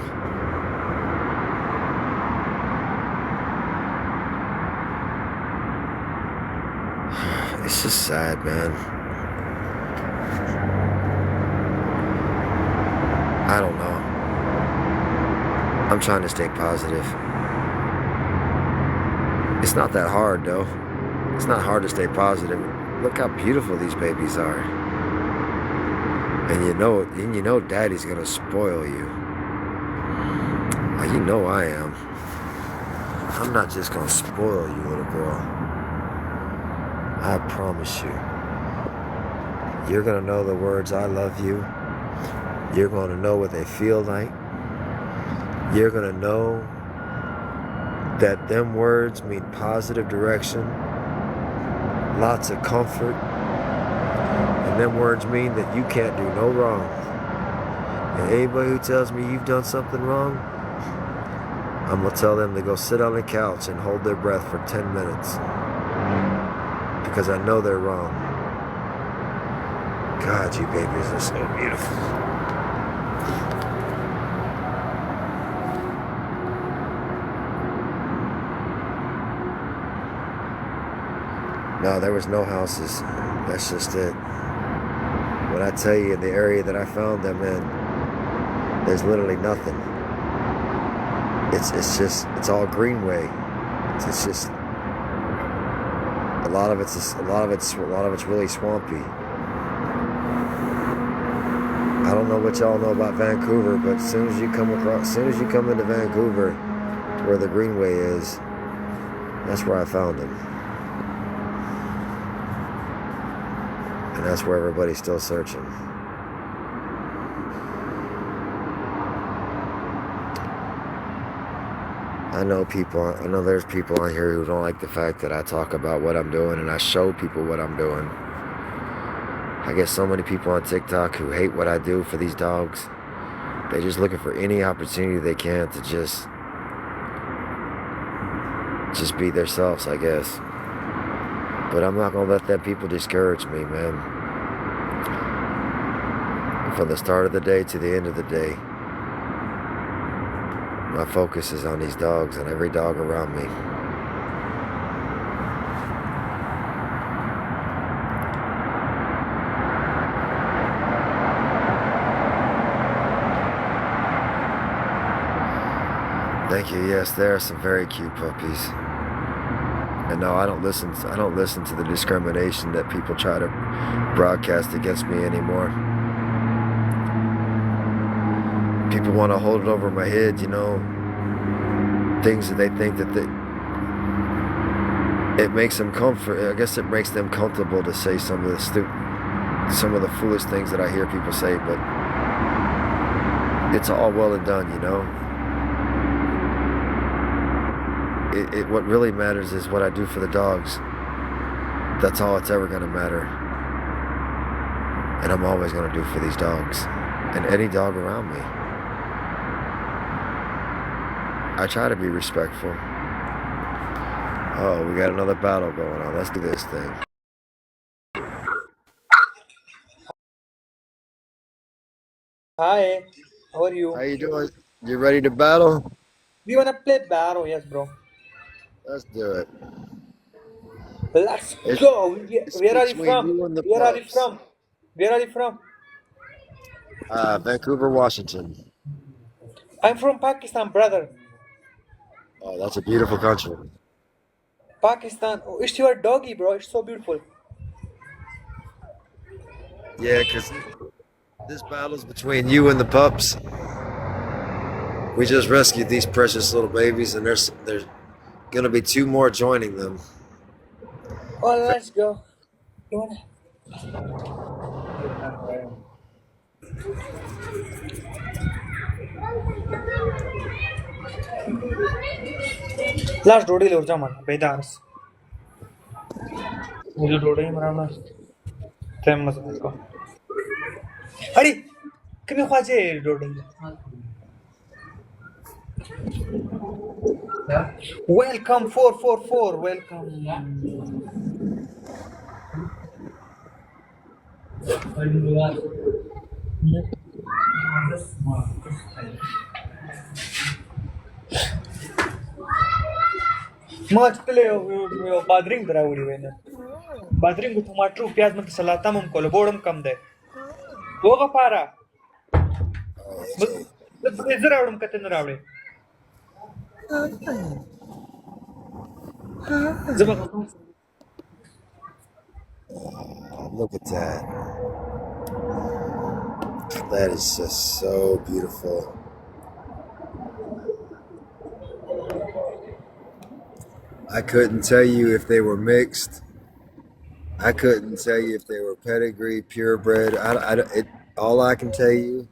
It's just sad, man. I don't know. I'm trying to stay positive. It's not that hard, though. It's not hard to stay positive. Look how beautiful these babies are. And you know daddy's gonna spoil you. You know I am. I'm not just gonna spoil you, little girl. I promise you. You're gonna know the words I love you. You're gonna know what they feel like. You're gonna know that them words mean positive direction, lots of comfort, and them words mean that you can't do no wrong. And anybody who tells me you've done something wrong, I'm gonna tell them to go sit on the couch and hold their breath for 10 minutes. Because I know they're wrong. God, you babies are so beautiful. No, there was no houses. That's just it. When I tell you, in the area that I found them in, there's literally nothing. It's all greenway. It's just a lot of it's really swampy. I don't know what y'all know about Vancouver, but as soon as you come into Vancouver, where the greenway is, that's where I found them. And that's where everybody's still searching. I know there's people on here who don't like the fact that I talk about what I'm doing and I show people what I'm doing. I get so many people on TikTok who hate what I do for these dogs. They're just looking for any opportunity they can to just be themselves, I guess. But I'm not going to let them people discourage me, man. From the start of the day to the end of the day, my focus is on these dogs and every dog around me. Thank you. Yes, there are some very cute puppies. And no, I don't listen to the discrimination that people try to broadcast against me anymore. People want to hold it over my head, you know, things that they think that it makes them I guess it makes them comfortable to say some of the foolish things that I hear people say, but it's all well and done, you know. What really matters is what I do for the dogs. That's all it's ever going to matter. And I'm always going to do for these dogs and any dog around me. I try to be respectful. Oh, we got another battle going on. Let's do this thing. Hi, how are you? How you doing? You ready to battle? We wanna play Barrow, yes, bro. Let's do it. Let's It's, go. it's Where are you between from? you and the Where are you pups. from? Where are you from? Vancouver, Washington. I'm from Pakistan, brother. Oh, that's a beautiful country. Pakistan. Oh, it's your doggy, bro. It's so beautiful. Yeah, because this battle's between you and the pups. We just rescued these precious little babies, and there's gonna be 2 more joining them. Oh, let's go. You wanna? Last road is over, man. Bedars. मुझे road ही मराना time मत को अरे कमी ख्वाजे road welcome 444 welcome ما تقلي بادرين دراولي وين بادرين کو टमाटर प्याज मत सलाता मम को बोड़म कम दे होगा पारा इधर आवड़म कतन रावड़े Oh, look at that. That is just so beautiful. I couldn't tell you if they were mixed. I couldn't tell you if they were pedigree, purebred. All I can tell you.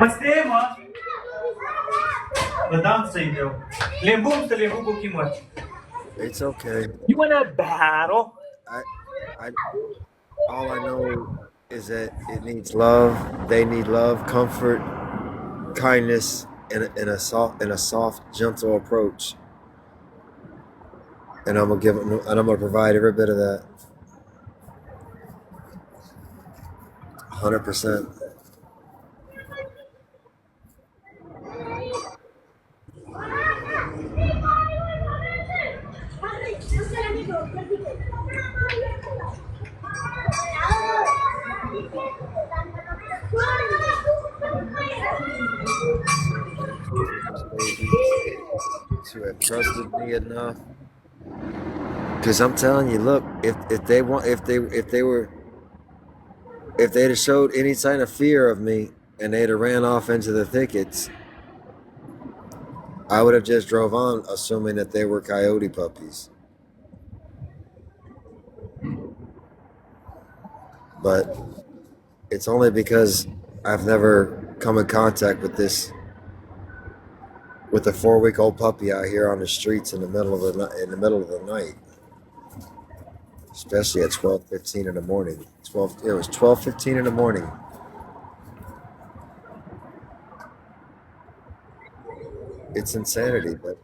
मस्ते मां बदाम सही दो लेंबू को कीमत It's okay. You want a battle? I all I know is that it needs love. They need love, comfort, kindness, and a soft, gentle approach. And I'm gonna give them, and I'm gonna provide every bit of that. 100%. Who have trusted me enough, because I'm telling you, look, if they'd have showed any sign of fear of me and they'd have ran off into the thickets, I would have just drove on, assuming that they were coyote puppies. But it's only because I've never come in contact with a 4-week-old puppy out here on the streets in the middle of the night, especially at 12:15 in the morning. It was 12:15 in the morning. It's insanity, but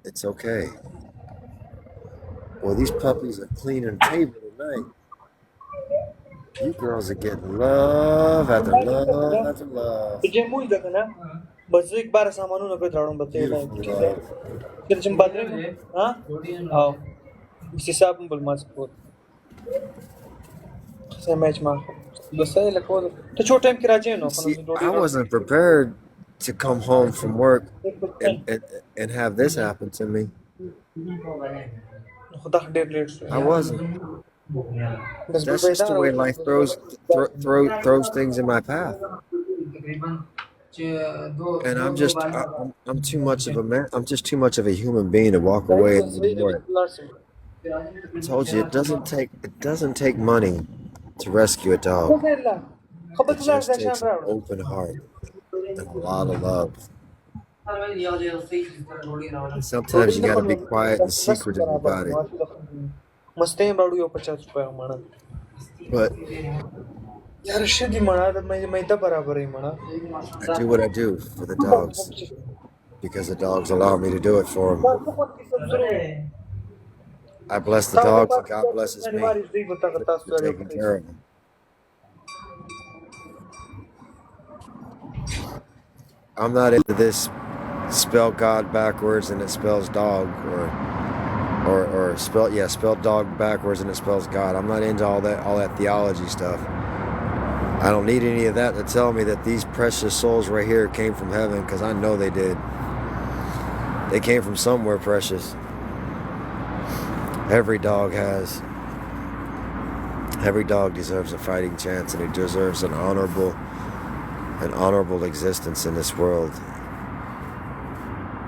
it's okay. Well, these puppies are cleaning the table tonight. You girls are getting love after love after love. Jammu इधर का ना बस एक बार सामानों ना कोई त्राड़ों बत्ते Beautiful love. फिर जम बात रहे हाँ आओ इसी साब में बुल मास पोत से मैच मार بس هي لك هو تو شو تايم كراجين انه See, كنا I نروح wasn't prepared to come home from work and have this happen to me. ناخذ دير ليت شوي I wasn't. بس That's just the بالبيدار way اول life throws things in my path. And I'm too much of a man. I'm just too much of a human being to walk away and ignore it. I told you it doesn't take money to rescue a dog. It خبط just عشان takes an راونا open heart and a lot of love. And sometimes you got to be quiet and secretive about it. مستين راوډو یو 50 روپیا مړه But یار شدي مړه د مې ته برابرې مړه I do what I do for the dogs because the dogs allow me to do it for them. I bless the dogs and God blesses me for taking care of them. I'm not into this spell God backwards and it spells dog or spell dog backwards and it spells God. I'm not into all that theology stuff. I don't need any of that to tell me that these precious souls right here came from heaven, because I know they did. They came from somewhere precious. Every dog deserves a fighting chance, and it deserves an honorable existence in this world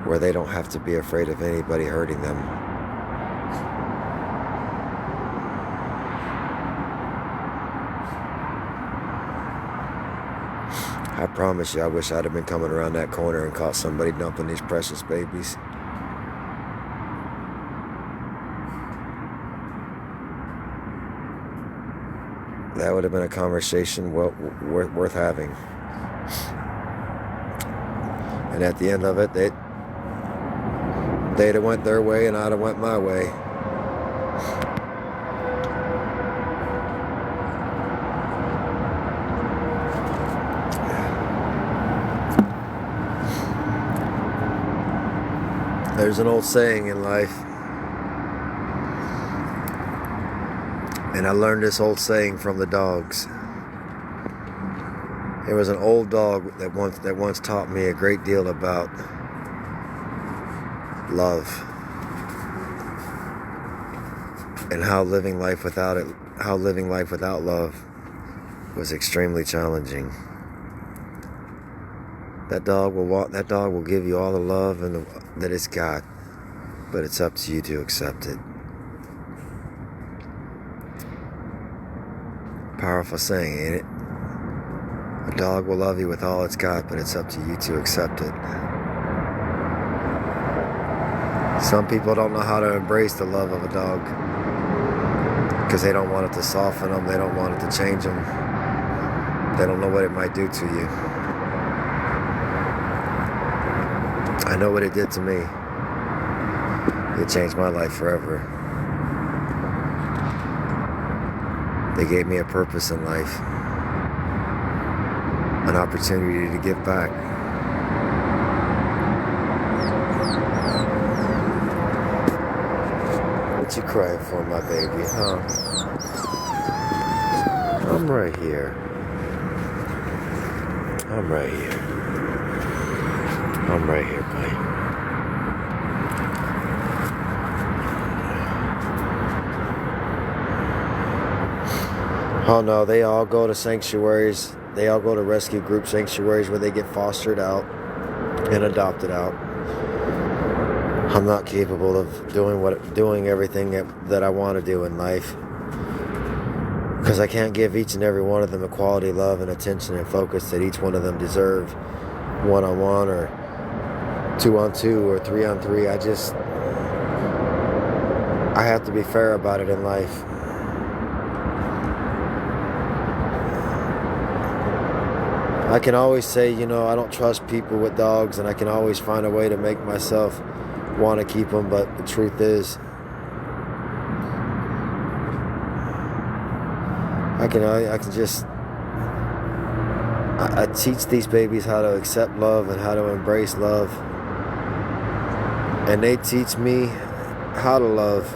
where they don't have to be afraid of anybody hurting them. I promise you, I wish I'd have been coming around that corner and caught somebody dumping these precious babies. That would have been a conversation worth having. And at the end of it, they'd have went their way and I'd have went my way. There's an old saying in life, and I learned this old saying from the dogs. There was an old dog that once taught me a great deal about love and how living life without love was extremely challenging. That dog will give you all the love that it's got, but it's up to you to accept it. Powerful saying, ain't it? A dog will love you with all it's got, but it's up to you to accept it. Some people don't know how to embrace the love of a dog because they don't want it to soften them, they don't want it to change them, they don't know what it might do to you. I know what it did to me. It changed my life forever. They gave me a purpose in life, an opportunity to give back. What you crying for, my baby, huh? I'm right here. I'm right here. I'm right here, buddy. Oh no, they all go to sanctuaries. They all go to rescue group sanctuaries where they get fostered out and adopted out. I'm not capable of doing everything that I want to do in life, because I can't give each and every one of them the quality love and attention and focus that each one of them deserve, one-on-one or 2-on-2 or 3-on-3. I have to be fair about it in life. I can always say, I don't trust people with dogs, and I can always find a way to make myself want to keep them, but the truth is, I teach these babies how to accept love and how to embrace love, and they teach me how to love.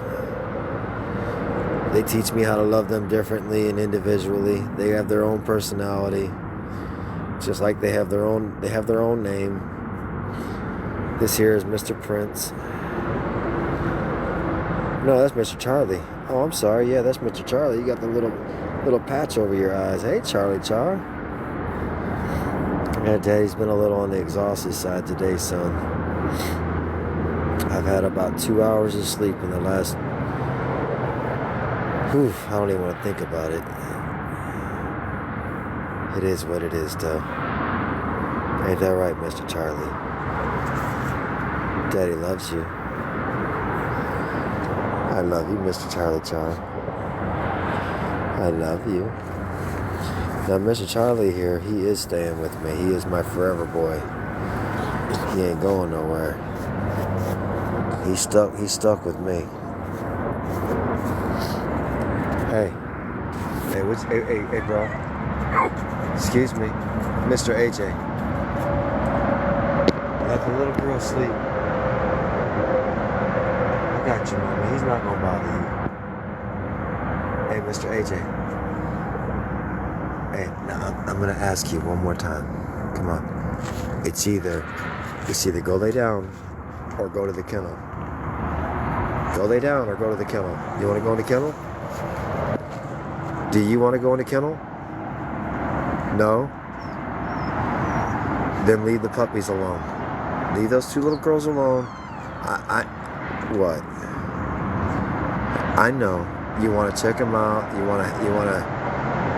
They teach me how to love them differently and individually. They have their own personality, just like they have their own name. This here is Mr. Prince. No, that's Mr. Charlie. Oh, I'm sorry. Yeah, that's Mr. Charlie. You got the little patch over your eyes. Hey, Charlie Char. Yeah, Daddy's been a little on the exhausted side today, son. I've had about 2 hours of sleep in the last... Whew, I don't even want to think about it. It is what it is, though. Ain't that right, Mr. Charlie? Daddy loves you. I love you, Mr. Charlie Char. I love you. Now, Mr. Charlie here, he is staying with me. He is my forever boy. He ain't going nowhere. He's stuck with me. Hey, hey, bro. Excuse me, Mr. AJ. Let the little girl sleep. I got you, mommy. He's not gonna bother you. Hey, Mr. AJ. Hey, now I'm gonna ask you one more time. Come on. It's either go lay down or go to the kennel. Go lay down or go to the kennel. You wanna go in the kennel? Do you wanna go in the kennel? No? Then leave the puppies alone. Leave those two little girls alone. What? I know you want to check them out. You want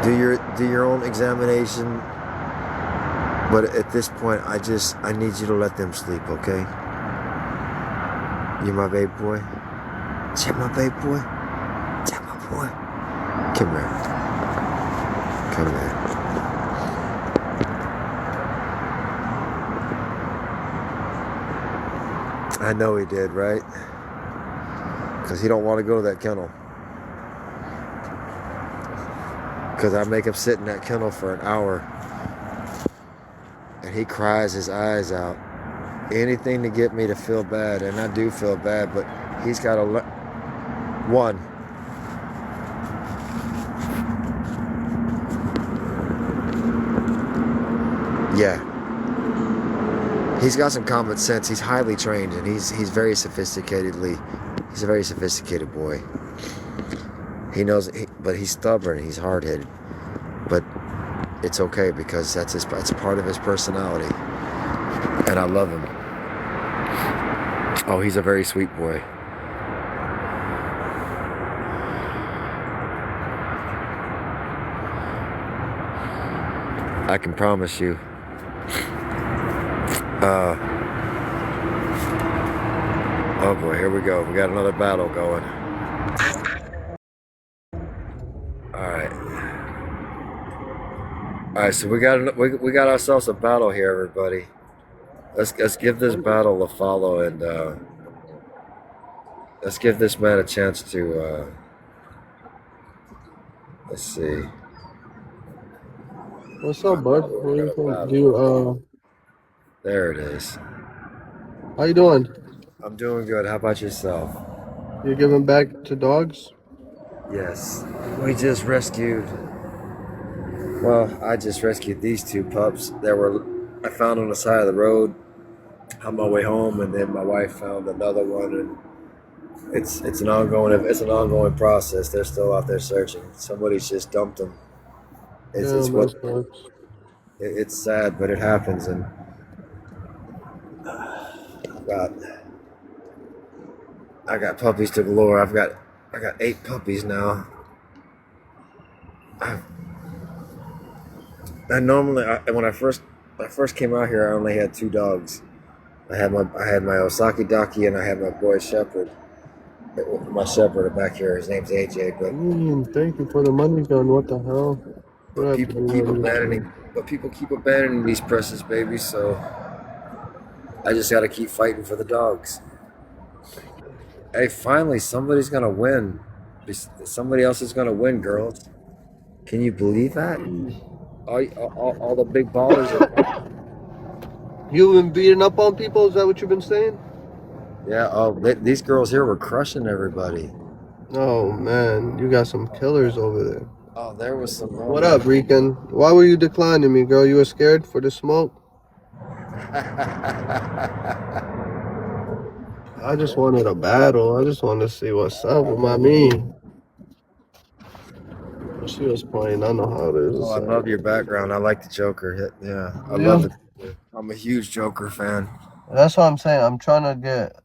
to do your own examination. But at this point, I need you to let them sleep, okay? You're my baby boy. Is my baby boy? Is my boy? Come here. Come here. I know he did, right? Because he don't want to go to that kennel. Because I make him sit in that kennel for an hour. And he cries his eyes out. Anything to get me to feel bad. And I do feel bad, but he's got to one. Yeah. He's got some common sense. He's highly trained, and he's a very sophisticated boy. He knows, but he's stubborn. He's hard-headed, but it's okay because it's part of his personality, and I love him. Oh, he's a very sweet boy. I can promise you. Oh boy, here we go. We got another battle going. All right. So we got ourselves a battle here, everybody. Let's give this battle a follow, and let's give this man a chance to. Let's see. What's up, bud? What are you going to do? There it is. How you doing? I'm doing good. How about yourself? You giving back to dogs? Yes. We just rescued. Well, I just rescued these two pups. I found on the side of the road on my way home, and then my wife found another one, and it's an ongoing process. They're still out there searching. Somebody's just dumped them. It's sad, but it happens, and I got puppies to galore. I got 8 puppies now. When I first came out here, I only had 2 dogs. I had my Osaki Daki, and I had my boy Shepherd. My shepherd back here, his name's AJ. But thank you for the money gun. What the hell? People keep abandoning these precious babies, so I just got to keep fighting for the dogs. Hey, finally, somebody's gonna win. Somebody else is gonna win, girls. Can you believe that? All the big ballers are. You've been beating up on people? Is that what you've been saying? Yeah. Oh, these girls here were crushing everybody. Oh man, you got some killers over there. Oh, there was some. Oh, What up, Rican? Why were you declining me, girl? You were scared for the smoke? I just wanted a battle. I just wanted to see what's up with my me. She was playing. I know how it is. Oh, I love your background. I like the Joker. Yeah, I love Yeah. it. I'm a huge Joker fan. That's what I'm saying. I'm trying to get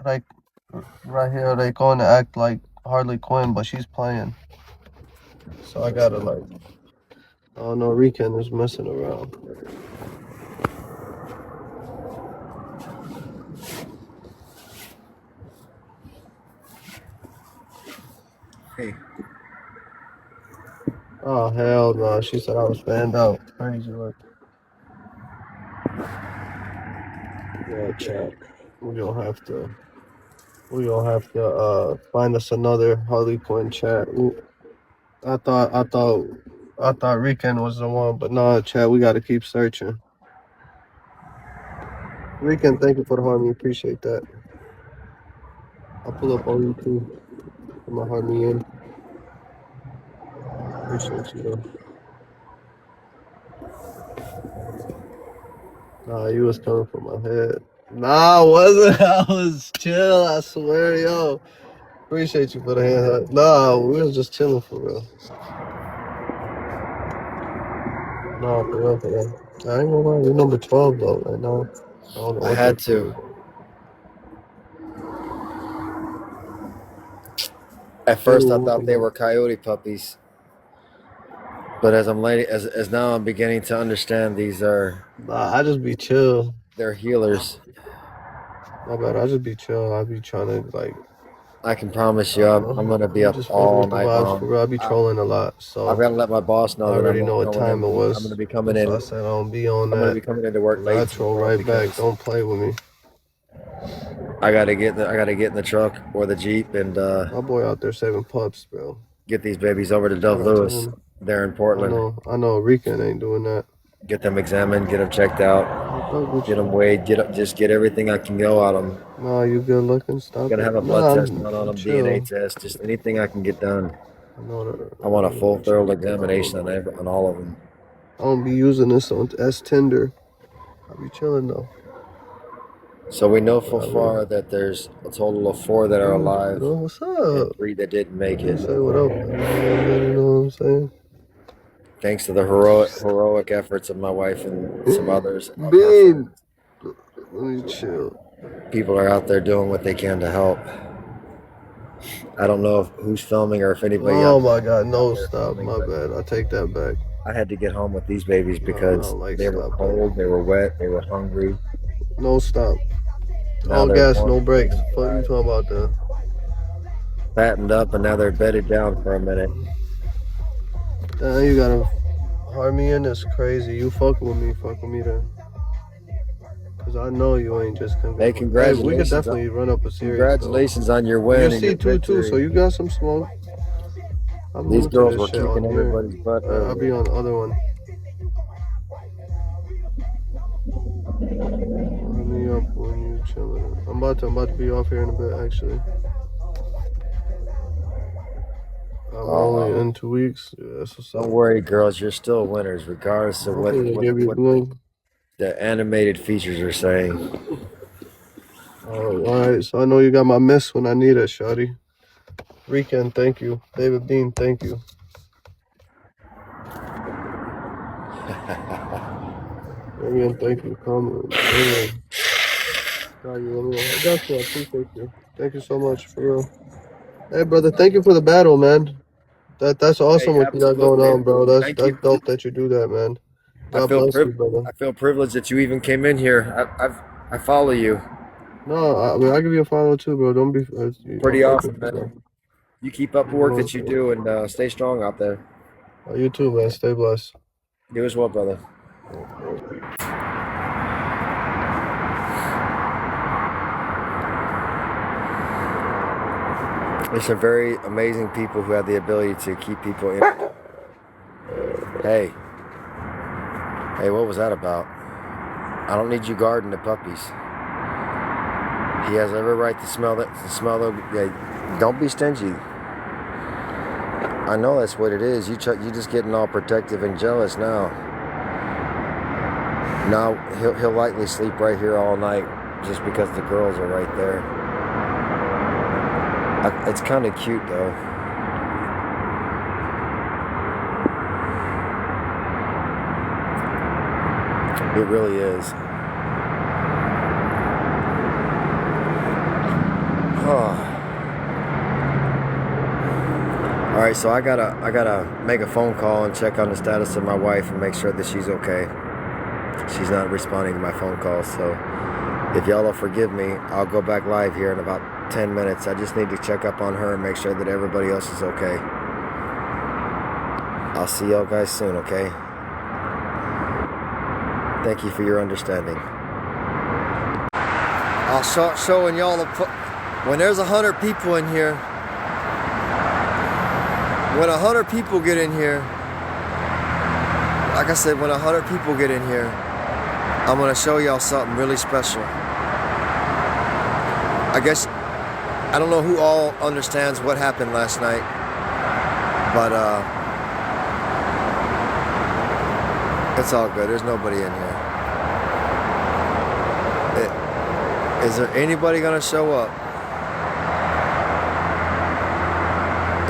like right here. They going to act like Harley Quinn, but she's playing. So I gotta like. Oh no, Rican is messing around. Hey, Oh hell no! She said I was fanned out. Crazy work. Yeah, chat. We gonna have to. We gonna have to find us another Harley Quinn chat. I thought Rican was the one, but nah, chat. We gotta keep searching. Rican, thank you for the harmony. Appreciate that. I'll pull up on you too. Put my harmony in. Appreciate you though. Nah, you was coming for my head. Nah, I wasn't. I was chill. I swear, yo. Appreciate you for the hand. Nah, we was just chilling for real. Nah, for real, for real. I ain't gonna lie, you're number 12 though right now. I don't know I what they're had playing. to. At first, I thought they Ew. were coyote puppies, but as now I'm beginning to understand these are Nah, I just be chill. they're healers. My bad. I just be chill. I be trying to like. I can promise I you, don't I'm know. gonna I be be up just fucking all with the night vibes for long. real. I be trolling a lot, I've so got to let my boss I know that already know what time it I'm gonna was. be coming That's why I in. said I don't be on I'm gonna that. be coming into work 'Cause I late troll tomorrow right back. because Don't play with me. I gotta get in the truck or the Jeep and My boy out there saving pups, bro. get these babies over to Dove Gotta tell Lewis him. there in Portland. I know. Rican ain't doing that. Get them examined, get them checked out, I fuck with get them you. weighed, just get everything I can go out of them. Nah, you good looking. Stop Gonna it. have a blood Nah, test done on I'm them, DNA chill. test, just anything I can get done. I know that. I want a I know full, what you thorough get done. examination on all of them. I don't be using this on as Tinder. I be chilling though. So we know But so I far will. that there's a total of 4 that are alive Yo, what's and up? 3 that didn't make You it. say what up every now and then, you know what I'm saying? Thanks to the heroic efforts of my wife and some others of her Bean! friends. Let me chill. People are out there doing what they can to help. I don't know who's filming or if anybody Oh out my god, out no, there stop. filming, My but bad. I take that back. I had to get home with these babies No, I because don't like they were stop cold, that. they were wet, they were hungry. No, stop. Now All they're gas, warm, no clean, brakes. and Fuck you dry, talking about that. fattened up, and now they're bedded down for a minute. Damn, you gotta hard me in this crazy. You fuck with me then. Cause I know you ain't just Hey, Hey, we could definitely run up a series though. congratulations on your You win and see your too, so victory. you got some smoke. I'm These new to girls this were shit kicking on here. everybody's butt I'll be earlier. on the other one. Hit me up when you chilling. I'm about to be off here in a bit actually. I'm only in 2 weeks. Yeah, that's what's Don't up. worry, girls, you're still winners, regardless of Hopefully they give you what blue. the animated features are saying. Alright, so I know you got my miss when I need it, shawty. Rican, thank you. David Bean, thank you. Arian, thank you. Come. Arian. God, you let me know. I got you. I appreciate you. Thank you so much, for real. Hey, brother, thank you for the battle, man. That's Hey, awesome what you got going absolutely. on, bro. Thank That's you. dope that you do that, man. I God feel bless you, brother. I feel privileged that you even came in here. I follow you. No, I mean I give you a follow too, bro. Don't be. I Pretty fuck with awesome, you, bro. man. You keep up the You know work what I'm that you saying? do and stay strong out there. You too, man. Stay blessed. You as well, brother. There's some very amazing people who have the ability to keep people in. Hey, what was that about? I don't need you guarding the puppies. He has every right to smell that. To smell the. Yeah, don't be stingy. I know that's what it is. You just getting all protective and jealous now. Now he'll likely sleep right here all night just because the girls are right there. It's kind of cute though. It really is. Oh. All right, so I gotta make a phone call and check on the status of my wife and make sure that she's okay. She's not responding to my phone calls, so if y'all will forgive me, I'll go back live here in about 10 minutes. I just need to check up on her and make sure that everybody else is okay. I'll see y'all guys soon, okay? Thank you for your understanding. I'll start showing y'all when there's 100 people in here. When 100 people get in here, like I said, when 100 people get in here, I'm gonna show y'all something really special. I guess, I don't know who all understands what happened last night, but it's all good. There's nobody in here. Is there anybody gonna show up?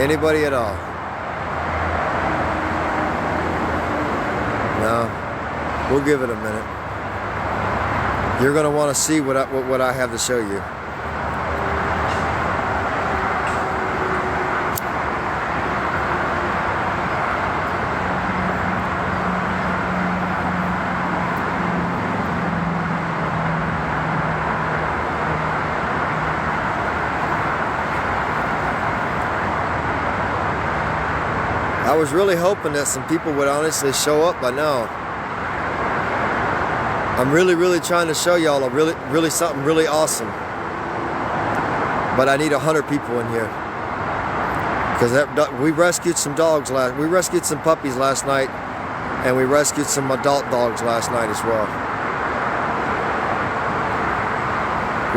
Anybody at all? No, we'll give it a minute. You're gonna want to see what I have to show you. I was really hoping that some people would honestly show up by now. I'm really trying to show y'all a something really awesome. But I need 100 people in here. Because we rescued some dogs we rescued some puppies last night, and we rescued some adult dogs last night as well.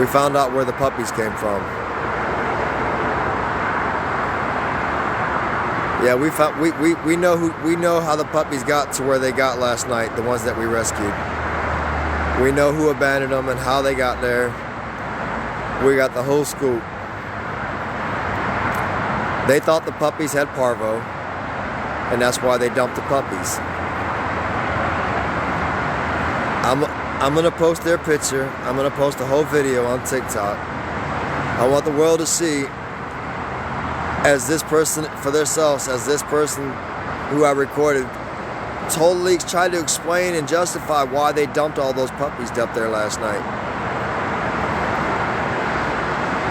We found out where the puppies came from. Yeah, we know how the puppies got to where they got last night, the ones that we rescued. We know who abandoned them and how they got there. We got the whole scoop. They thought the puppies had parvo, and that's why they dumped the puppies. I'm gonna post their picture. I'm gonna post a whole video on TikTok. I want the world to see as this person for themselves, as this person who I recorded totally tried to explain and justify why they dumped all those puppies up there last night.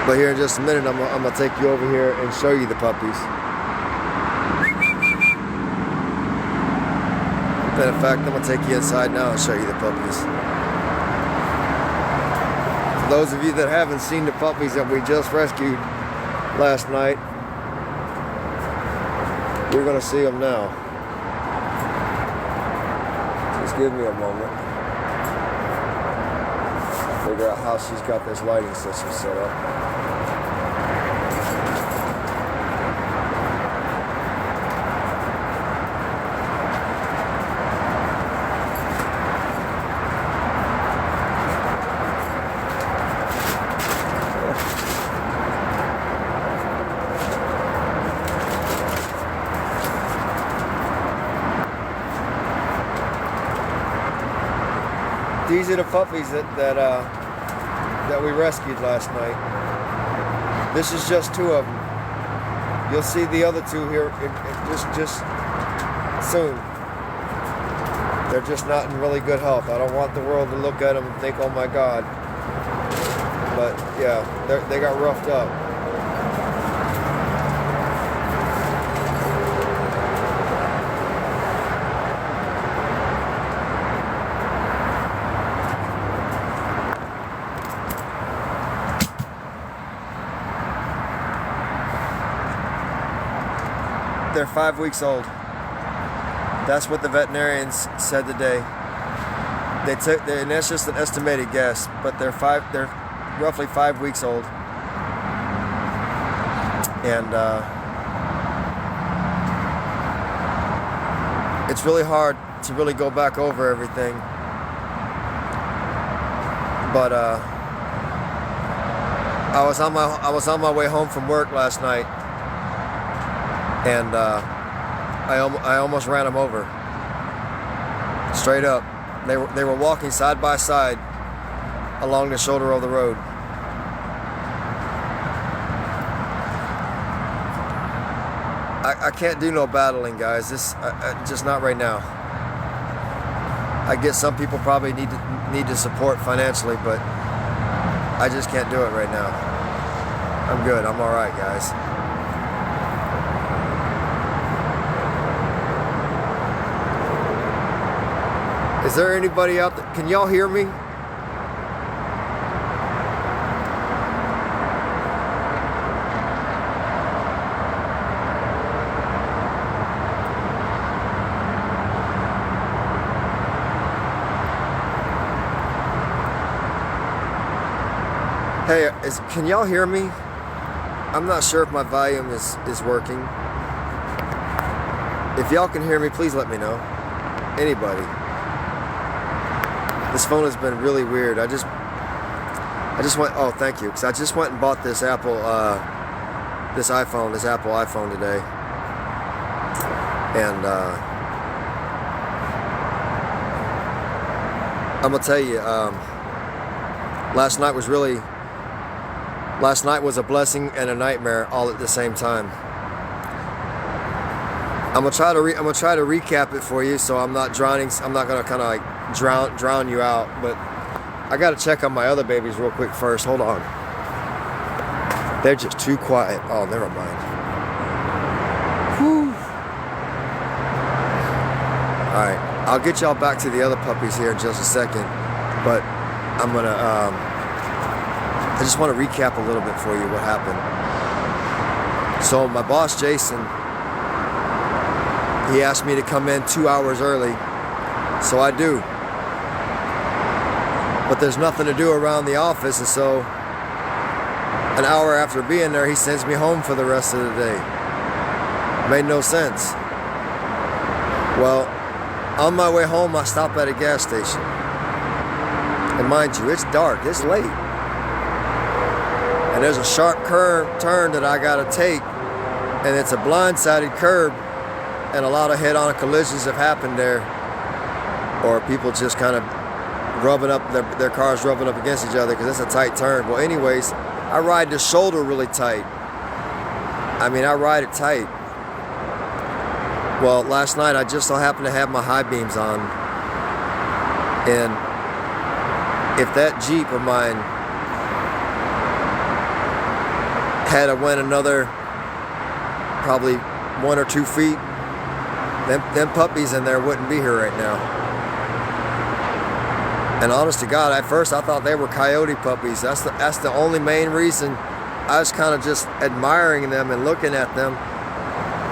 But here in just a minute, I'm gonna take you over here and show you the puppies. In fact, I'm gonna take you inside now and show you the puppies. For those of you that haven't seen the puppies that we just rescued last night, you're gonna see them now. Just give me a moment. Figure out how she's got this lighting system set up. These are the puppies that we rescued last night. This is just 2 of them. You'll see the other 2 here just soon. They're just not in really good health. I don't want the world to look at them and think, oh my God. But yeah, they got roughed up. They're 5 weeks old. That's what the veterinarians said today. And that's just an estimated guess, but they're roughly 5 weeks old. And it's really hard to really go back over everything. But I was on my way home from work last night, and I almost ran them over. Straight up, they were walking side by side along the shoulder of the road. I can't do no battling, guys. Just not right now. I guess some people probably need to support financially, but I just can't do it right now. I'm good. I'm all right, guys. Is there anybody out there? Can y'all hear me? Hey, can y'all hear me? I'm not sure if my volume is working. If y'all can hear me, please let me know. Anybody. This phone has been really weird. I just went, oh, thank you, because I just went and bought this Apple iPhone today. And I'm gonna tell you, last night was a blessing and a nightmare all at the same time. I'm gonna try to recap it for you, so I'm not drowning. I'm not gonna kind of like drown you out. But I gotta check on my other babies real quick first. Hold on. They're just too quiet. Oh, never mind. Whew. All right, I'll get y'all back to the other puppies here in just a second. But I'm gonna. I just want to recap a little bit for you what happened. So my boss, Jason, he asked me to come in 2 hours early, so I do. But there's nothing to do around the office, and so an hour after being there, he sends me home for the rest of the day. Made no sense. Well, on my way home, I stop at a gas station. And mind you, it's dark, it's late. And there's a sharp turn that I gotta take, and it's a blindsided curb, and a lot of head-on collisions have happened there, or people just kind of rubbing up their cars rubbing up against each other because it's a tight turn. Well, anyways, I ride the shoulder really tight. I mean, I ride it tight. Well, last night I just so happened to have my high beams on, and if that Jeep of mine had to went another probably 1 or 2 feet, them puppies in there wouldn't be here right now. And honest to God, at first I thought they were coyote puppies. That's the only main reason. I was kind of just admiring them and looking at them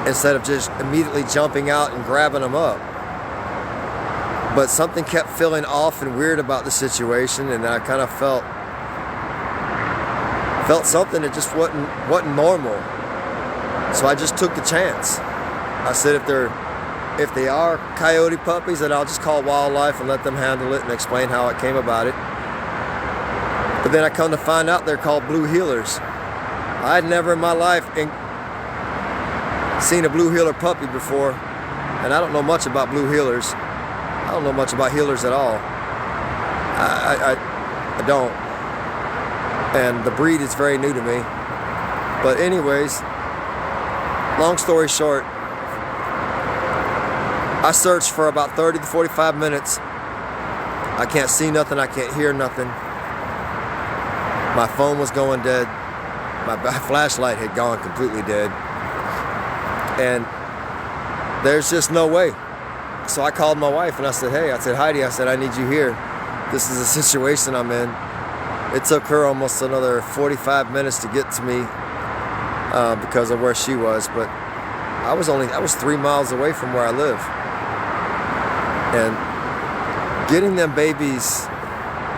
instead of just immediately jumping out and grabbing them up. But something kept feeling off and weird about the situation, and I kind of felt something that just wasn't normal. So I just took the chance. I said if they are coyote puppies, then I'll just call wildlife and let them handle it and explain how it came about it. But then I come to find out they're called blue heelers. I had never in my life seen a blue heeler puppy before, and I don't know much about blue heelers. I don't know much about heelers at all. I don't. And the breed is very new to me. But anyways, long story short, I searched for about 30 to 45 minutes. I can't see nothing, I can't hear nothing. My phone was going dead. My flashlight had gone completely dead. And there's just no way. So I called my wife and I said, hey, Heidi, I said, I need you here. This is a situation I'm in. It took her almost another 45 minutes to get to me because of where she was, but I was 3 miles away from where I live. And getting them babies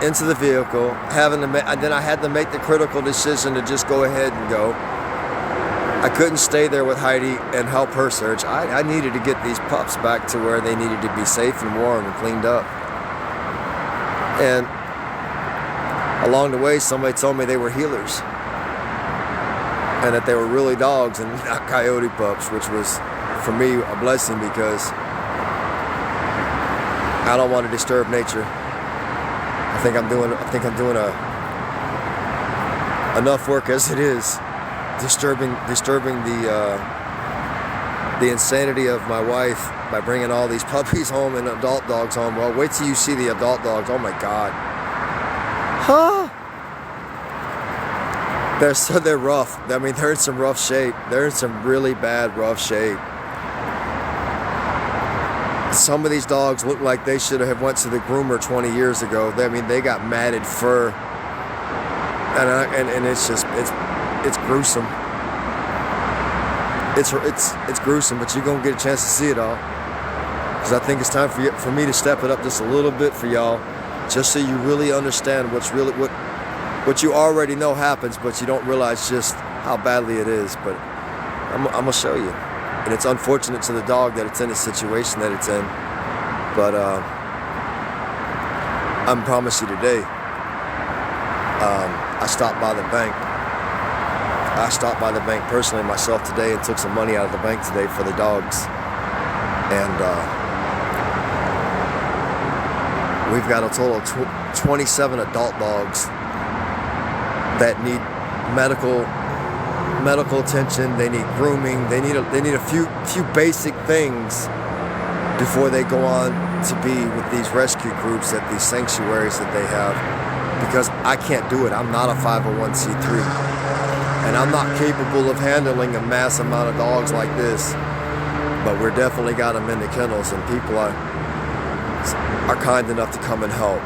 into the vehicle, then I had to make the critical decision to just go ahead and go. I couldn't stay there with Heidi and help her search. I needed to get these pups back to where they needed to be safe and warm and cleaned up. And along the way, somebody told me they were healers and that they were really dogs and not coyote pups, which was, for me, a blessing because I don't want to disturb nature. I think I'm doing enough work as it is, disturbing the insanity of my wife by bringing all these puppies home and adult dogs home. Well, wait till you see the adult dogs. Oh my God. Huh? They're rough. I mean, they're in some rough shape. They're in some really bad rough shape. Some of these dogs look like they should have went to the groomer 20 years ago. I mean, they got matted fur, and it's just it's gruesome. It's gruesome, but you're gonna get a chance to see it all. Because I think it's time for me to step it up just a little bit for y'all, just so you really understand what you already know happens, but you don't realize just how badly it is. But I'm gonna show you. And it's unfortunate to the dog that it's in the situation that it's in. But I promise you today, I stopped by the bank. I stopped by the bank personally myself today and took some money out of the bank today for the dogs. And we've got a total of 27 adult dogs that need medical attention. They need grooming. They need a few basic things before they go on to be with these rescue groups at these sanctuaries that they have, because I can't do it. I'm not a 501c3, and I'm not capable of handling a mass amount of dogs like this. But we're definitely got them in the kennels, and people are kind enough to come and help.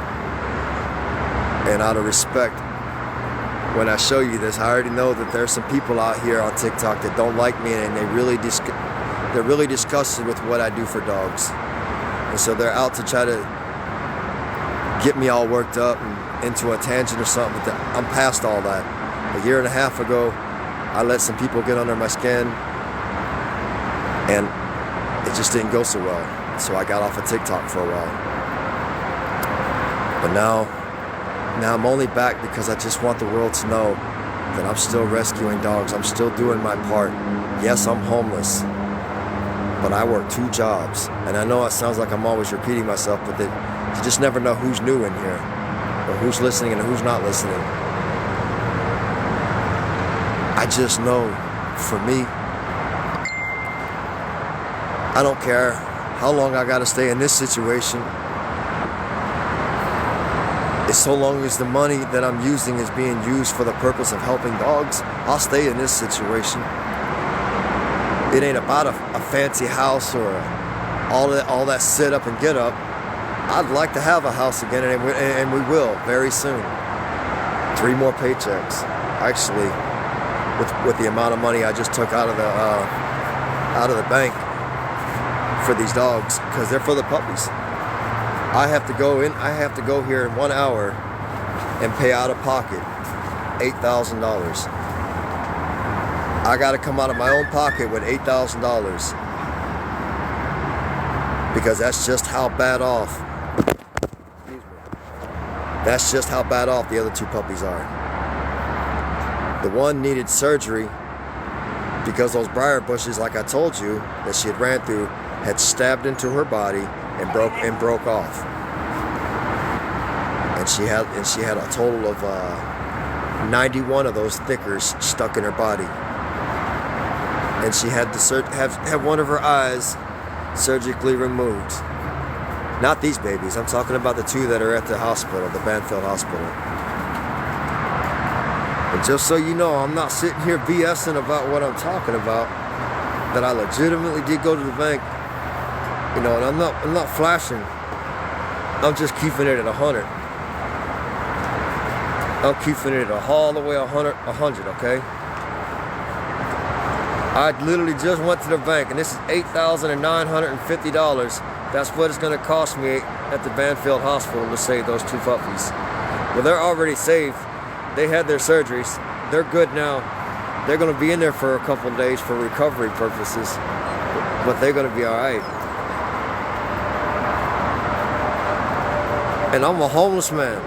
And out of respect, when I show you this, I already know that there's some people out here on TikTok that don't like me, and they're really disgusted with what I do for dogs. And so they're out to try to get me all worked up and into a tangent or something. But I'm past all that. A year and a half ago, I let some people get under my skin, and it just didn't go so well. So I got off of TikTok for a while. But now I'm only back because I just want the world to know that I'm still rescuing dogs. I'm still doing my part. Yes, I'm homeless, but I work 2 jobs. And I know it sounds like I'm always repeating myself, but you just never know who's new in here, or who's listening and who's not listening. I just know, for me, I don't care how long I gotta stay in this situation. It's so long as the money that I'm using is being used for the purpose of helping dogs, I'll stay in this situation. It ain't about a fancy house or all that sit up and get up. I'd like to have a house again, and we will very soon. 3 more paychecks, actually, with the amount of money I just took out of the bank for these dogs, because they're for the puppies. I have to go here in 1 hour and pay out of pocket $8,000. I got to come out of my own pocket with $8,000, because that's just how bad off. That's just how bad off the other 2 puppies are. The one needed surgery because those briar bushes, like I told you, that she had ran through, had stabbed into her body and broke off. And she had a total of 91 of those thickers stuck in her body. And she had to have one of her eyes surgically removed. Not these babies. I'm talking about the 2 that are at the hospital, the Banfield Hospital. And just so you know, I'm not sitting here BSing about what I'm talking about. That I legitimately did go to the bank. You know, and I'm not flashing. I'm just keeping it at 100. I'm keeping it all the way 100, okay? I literally just went to the bank, and this is $8,950. That's what it's gonna cost me at the Banfield Hospital to save those 2 puppies. Well, they're already saved. They had their surgeries. They're good now. They're going to be in there for a couple of days for recovery purposes, but they're going to be all right. And I'm a homeless man.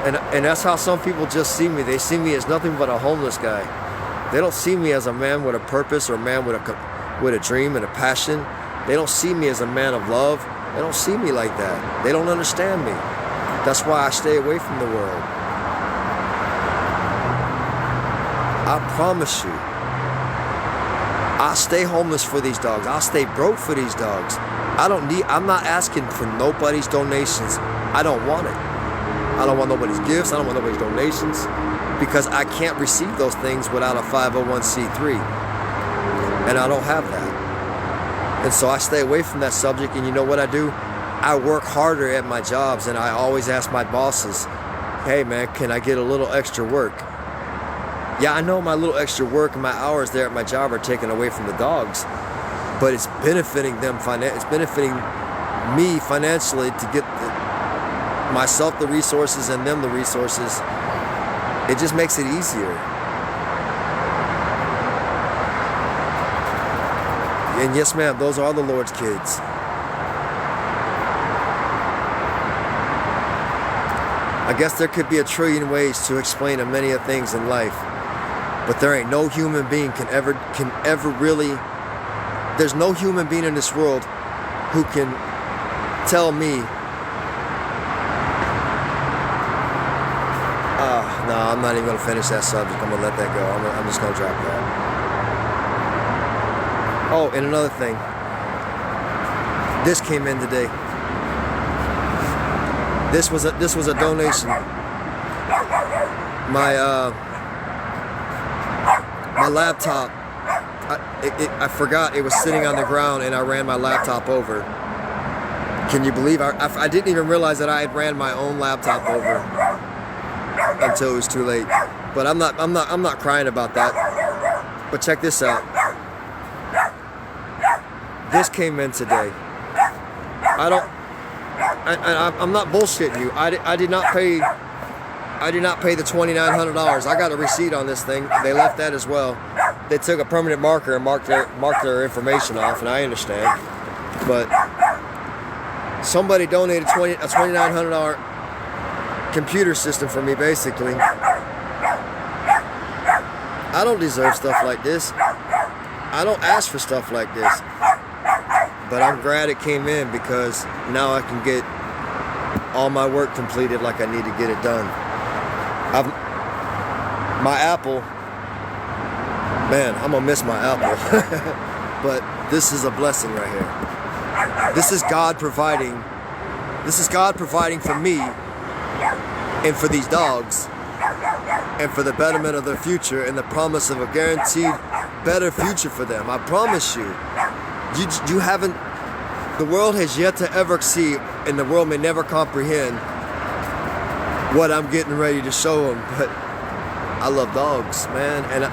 And that's how some people just see me. They see me as nothing but a homeless guy. They don't see me as a man with a purpose or a man with a dream and a passion. They don't see me as a man of love. They don't see me like that. They don't understand me. That's why I stay away from the world. I promise you, I'll stay homeless for these dogs. I'll stay broke for these dogs. I'm not asking for nobody's donations. I don't want it. I don't want nobody's gifts. I don't want nobody's donations, because I can't receive those things without a 501c3, and I don't have that. And so I stay away from that subject. And you know what I do? I work harder at my jobs, and I always ask my bosses, hey man, can I get a little extra work? Yeah, I know my little extra work and my hours there at my job are taken away from the dogs, but it's benefiting them. It's benefiting me financially to get myself the resources and them the resources. It just makes it easier. And yes, ma'am, those are the Lord's kids. I guess there could be a trillion ways to explain a many of things in life, but there ain't no human being can ever really. There's no human being in this world who can tell me. No, I'm not even going to finish that subject. I'm going to let that go. I'm just going to drop that. Oh, and another thing. This came in today. This was a donation. My laptop. I forgot it was sitting on the ground, and I ran my laptop over. Can you believe I didn't even realize that I had ran my own laptop over until it was too late. But I'm not crying about that. But check this out. This came in today. I'm not bullshitting you. I did not pay the $2,900. I got a receipt on this thing. They left that as well. They took a permanent marker and marked their information off, and I understand. But somebody donated a $2,900 computer system for me, basically. I don't deserve stuff like this. I don't ask for stuff like this. But I'm glad it came in, because now I can get all my work completed like I need to get it done. My Apple, man, I'm gonna miss my Apple. But this is a blessing right here. This is God providing. This is God providing for me and for these dogs, and for the betterment of their future and the promise of a guaranteed better future for them. I promise you. You haven't, the world has yet to ever see, and the world may never comprehend what I'm getting ready to show them. But I love dogs, man. And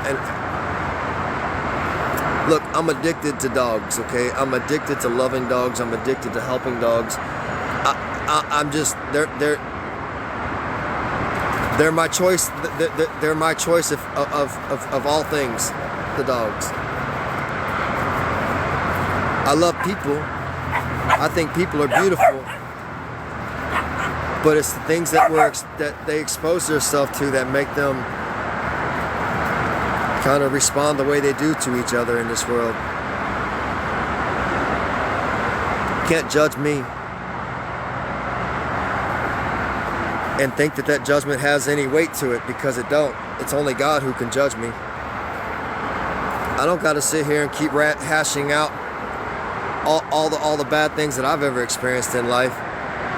look, I'm addicted to dogs, okay? I'm addicted to loving dogs. I'm addicted to helping dogs. I'm just, they're my choice. They're my choice of all things, the dogs. I love people. I think people are beautiful. But it's the things that they expose themselves to that make them kind of respond the way they do to each other in this world. You can't judge me and think that judgment has any weight to it, because it don't. It's only God who can judge me. I don't got to sit here and keep hashing out all the bad things that I've ever experienced in life.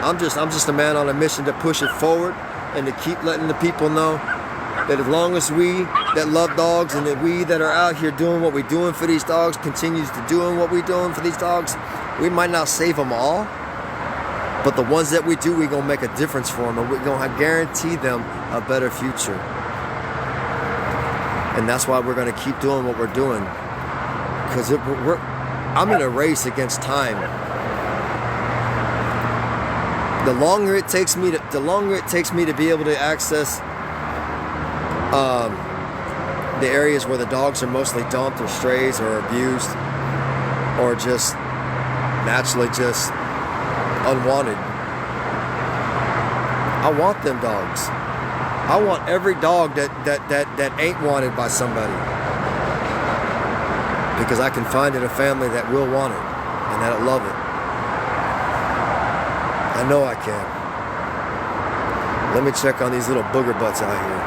I'm just a man on a mission to push it forward and to keep letting the people know that as long as we that love dogs and that we that are out here doing what we're doing for these dogs continues to doing what we're doing for these dogs, we might not save them all, but the ones that we do, we're going to make a difference for them, and we're going to guarantee them a better future. And that's why we're going to keep doing what we're doing, because I'm in a race against time. The longer it takes me to be able to access the areas where the dogs are mostly dumped or strays or abused or just naturally just unwanted. I want them dogs. I want every dog that ain't wanted by somebody, because I can find it a family that will want it and that'll love it. I know I can. Let me check on these little booger butts out here.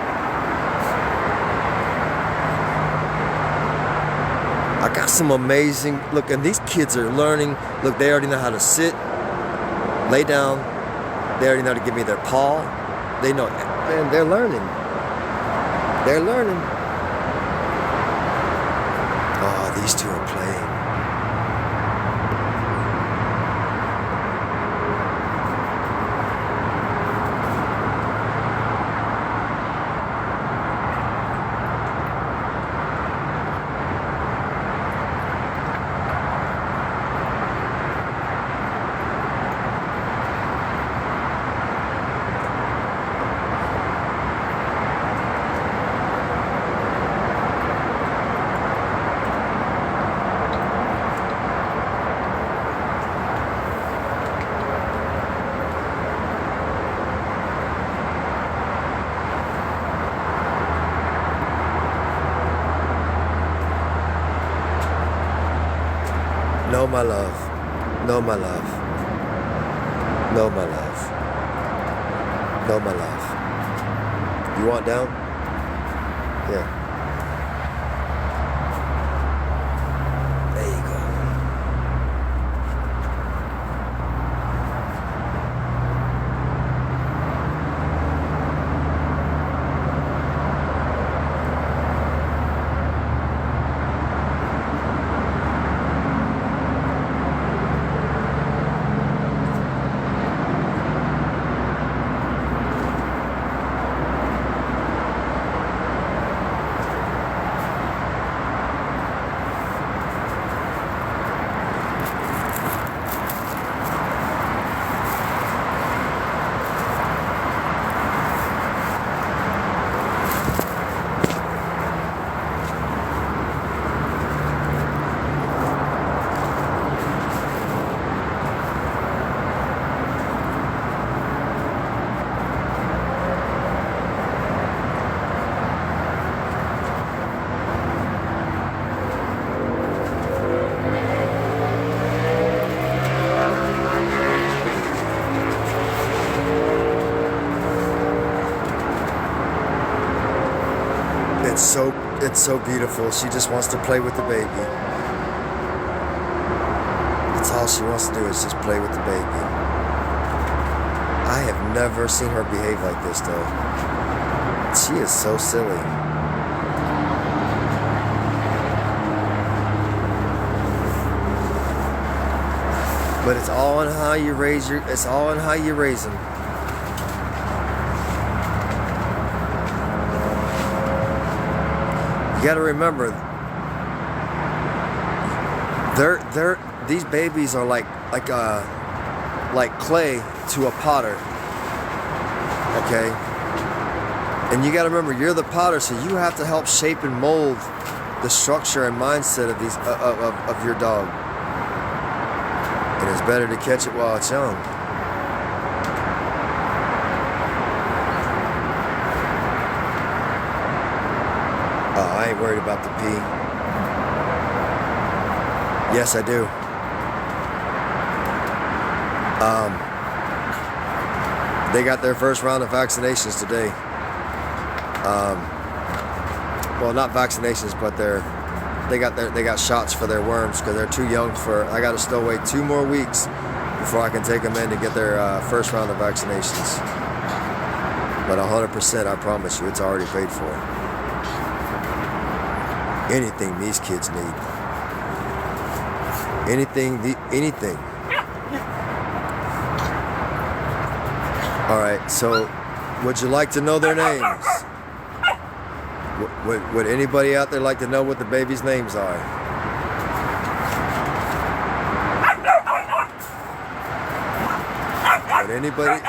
I got some amazing, look, and these kids are learning. Look, they already know how to sit, lay down. They already know how to give me their paw. They know, man, they're learning. They're learning. Oh, these two are playing. No, my love. No, my love. No, my love. No, my love. You want down? Yeah. There you go. It's so beautiful. She just wants to play with the baby. That's all she wants to do is just play with the baby. I have never seen her behave like this though. She is so silly. But it's all on how you raise them. You got to remember, these babies are like clay to a potter. Okay, and you got to remember, you're the potter, so you have to help shape and mold the structure and mindset of these of your dog. And it's better to catch it while it's young. I ain't worried about the pee. Yes, I do. They got their first round of vaccinations today. Well, not vaccinations, but they got shots for their worms because they're too young for. I got to still wait 2 more weeks before I can take them in to get their first round of vaccinations. But 100%, I promise you, it's already paid for. Anything these kids need. Anything. All right, so would you like to know their names? Would anybody out there like to know what the babies' names are? Would anybody?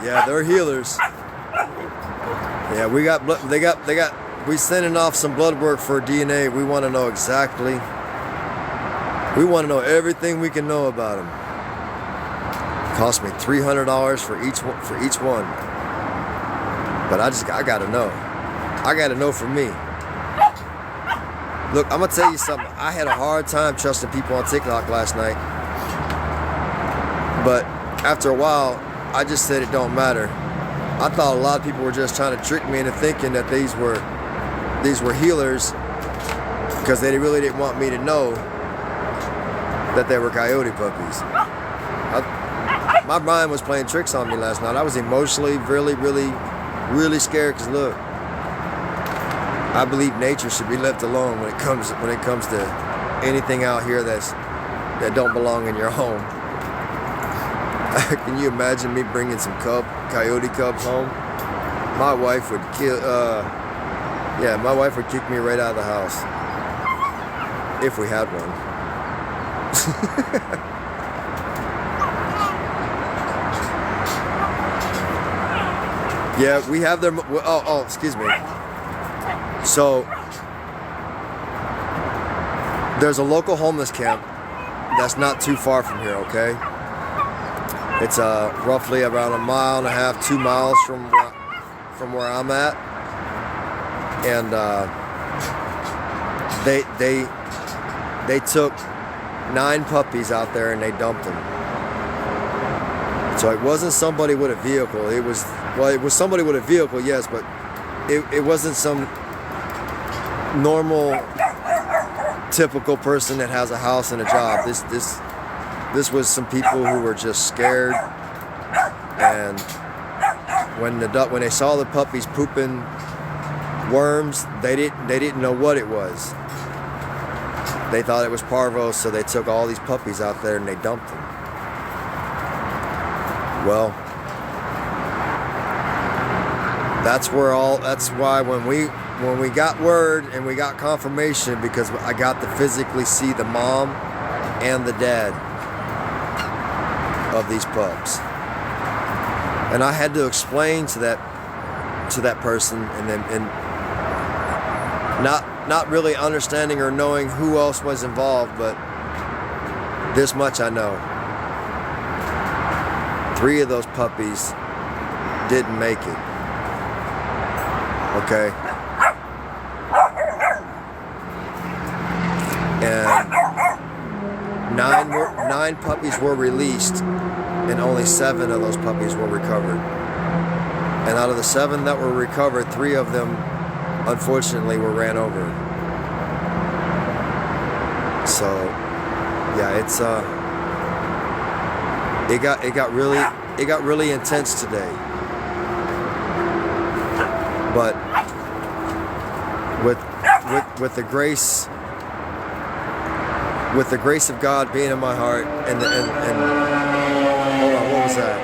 Yeah, they're healers. Yeah, we got blood. They got. We sending off some blood work for DNA. We want to know exactly. We want to know everything we can know about them. Cost me $300 for each one. But I gotta know. I gotta know for me. Look, I'm gonna tell you something. I had a hard time trusting people on TikTok last night. But after a while, I just said it don't matter. I thought a lot of people were just trying to trick me into thinking that these were healers because they really didn't want me to know that they were coyote puppies. My mind was playing tricks on me last night. I was emotionally really scared because look, I believe nature should be left alone when it comes to anything out here that don't belong in your home. Can you imagine me bringing some coyote cubs home? My wife would my wife would kick me right out of the house if we had one. Yeah, we have their. Oh, excuse me. So there's a local homeless camp that's not too far from here. Okay, it's roughly around 1.5 miles, 2 miles from where I'm at, and they took 9 puppies out there and they dumped them. So it wasn't somebody with a vehicle. It was somebody with a vehicle, yes, but it wasn't some normal, typical person that has a house and a job. This was some people who were just scared, and when they saw the puppies pooping worms, they didn't know what it was. They thought it was parvo, so they took all these puppies out there and they dumped them. Well, that's why when we got word and we got confirmation, because I got to physically see the mom and the dad of these pups, and I had to explain to that person, and not really understanding or knowing who else was involved, but this much I know. 3 of those puppies didn't make it. Okay? And 9 puppies were released, and only 7 of those puppies were recovered. And out of the 7 that were recovered, 3 of them unfortunately were ran over. So yeah, it's it got really intense today. But with the grace of God being in my heart, and hold on, what was that?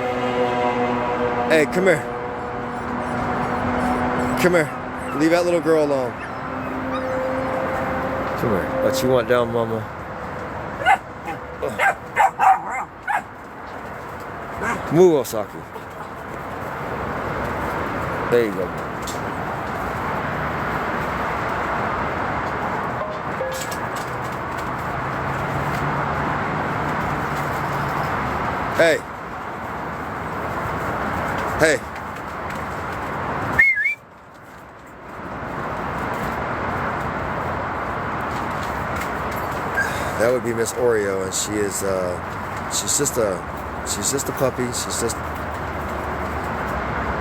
Hey, come here. Come here. Leave that little girl alone. Come here. What you want down, mama? Move, Osaki. There you go. Hey. Hey. That would be Miss Oreo, and she is she's just a puppy.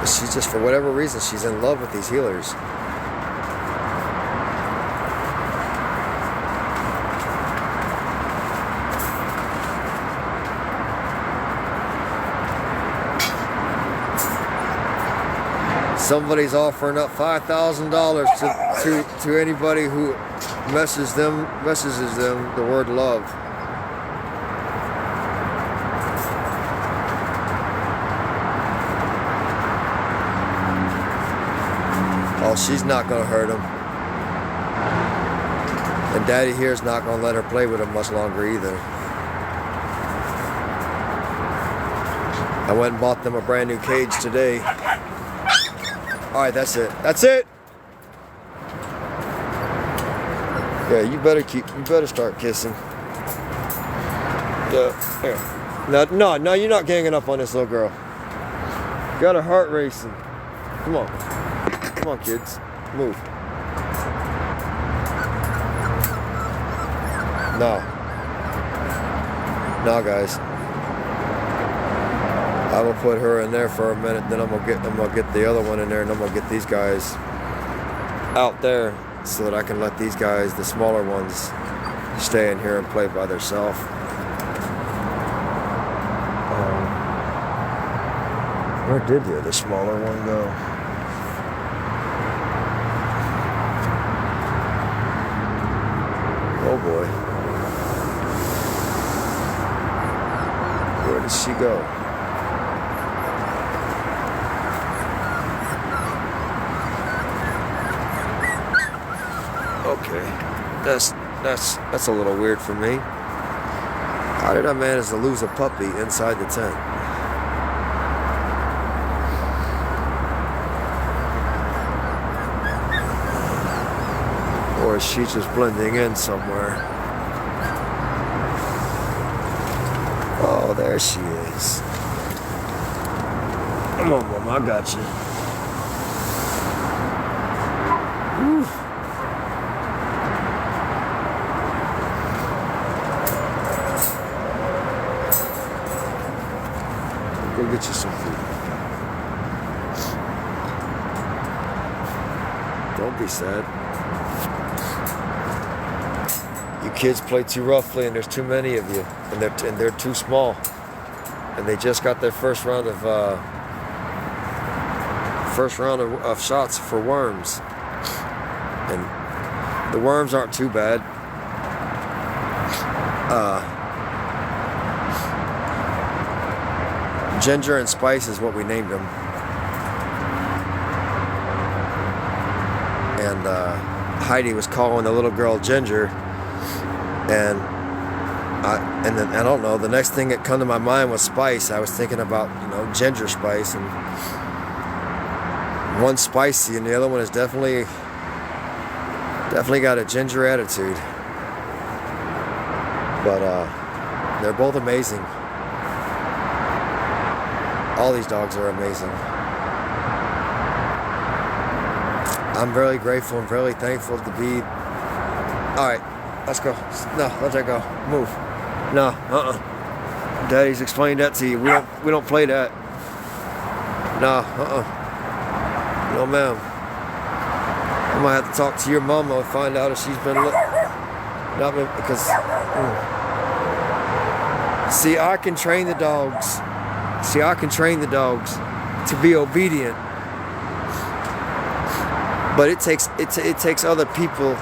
She's just for whatever reason, she's in love with these healers. Somebody's offering up $5,000 to anybody who messages them the word love. Oh, she's not gonna hurt him, and Daddy here is not gonna let her play with him much longer either. I went and bought them a brand new cage today. All right, that's it. That's it. Yeah, you better start kissing. Yeah, here. No, you're not ganging up on this little girl. Got her heart racing. Come on, kids, move. No, guys. I'm gonna put her in there for a minute, then I'm gonna get the other one in there, and I'm gonna get these guys out there so that I can let these guys, the smaller ones, stay in here and play by themselves. Where did the other smaller one go? Oh boy. Where did she go? Okay, that's a little weird for me. How did I manage to lose a puppy inside the tent? Or is she just blending in somewhere? Oh, there she is. Come on, Mom, I got you. Whew. Go get you some food. Don't be sad. You kids play too roughly, and there's too many of you, and they're too small, and they just got their first round of shots for worms, and the worms aren't too bad. Ginger and Spice is what we named them, and Heidi was calling the little girl Ginger. And then I don't know. The next thing that come to my mind was Spice. I was thinking about Ginger Spice, and one's spicy, and the other one is definitely got a ginger attitude. But they're both amazing. All these dogs are amazing. I'm very grateful and very thankful to be. All right. Let's go. No, let that go. Move. No, Daddy's explained that to you. We don't play that. No, No, ma'am. I'm gonna have to talk to your mama and find out if she's been not been because. See, I can train the dogs. To be obedient. But it takes other people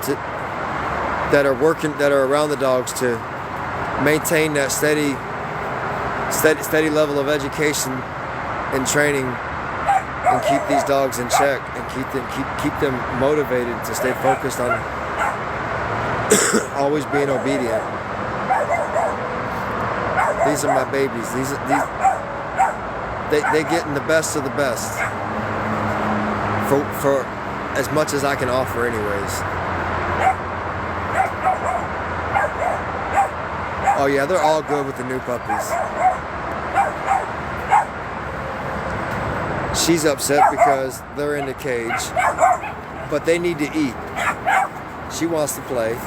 that are around the dogs to maintain that steady level of education and training, and keep these dogs in check, and keep them motivated to stay focused on always being obedient. These are my babies. They getting the best of the best for as much as I can offer, anyways. Oh yeah, they're all good with the new puppies. She's upset because they're in the cage, but they need to eat. She wants to play.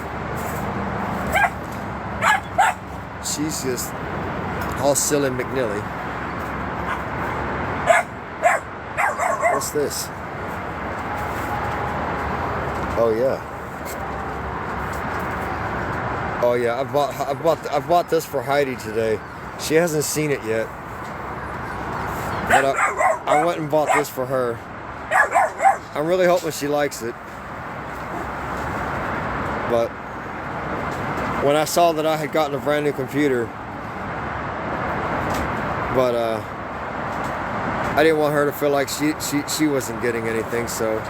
She's just all silly McNilly. What's this? Oh yeah. Oh yeah, I bought this for Heidi today. She hasn't seen it yet, but I went and bought this for her. I'm really hoping she likes it. But when I saw that I had gotten a brand new computer, but I didn't want her to feel like she wasn't getting anything, so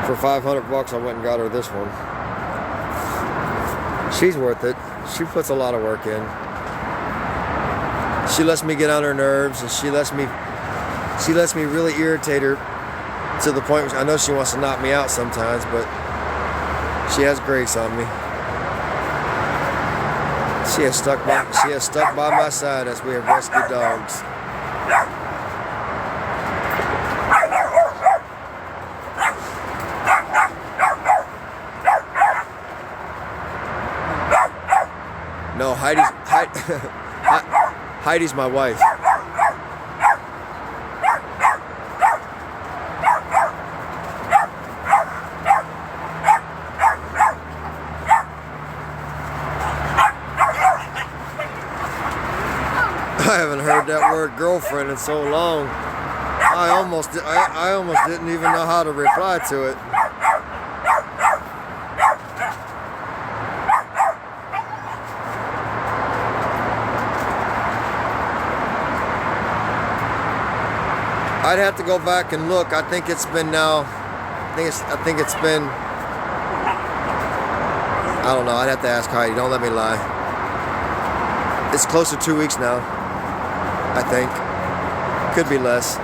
for $500 I went and got her this one. She's worth it. She puts a lot of work in. She lets me get on her nerves, and she lets me really irritate her to the point where I know she wants to knock me out sometimes, but she has grace on me. She has stuck by my side as we have rescued dogs. No, Heidi's my wife. I haven't heard that word girlfriend in so long. I almost didn't even know how to reply to it. I'd have to go back and look. I think it's been now. I think it's been. I don't know. I'd have to ask Heidi. Don't let me lie. It's close to 2 weeks now. I think. Could be less.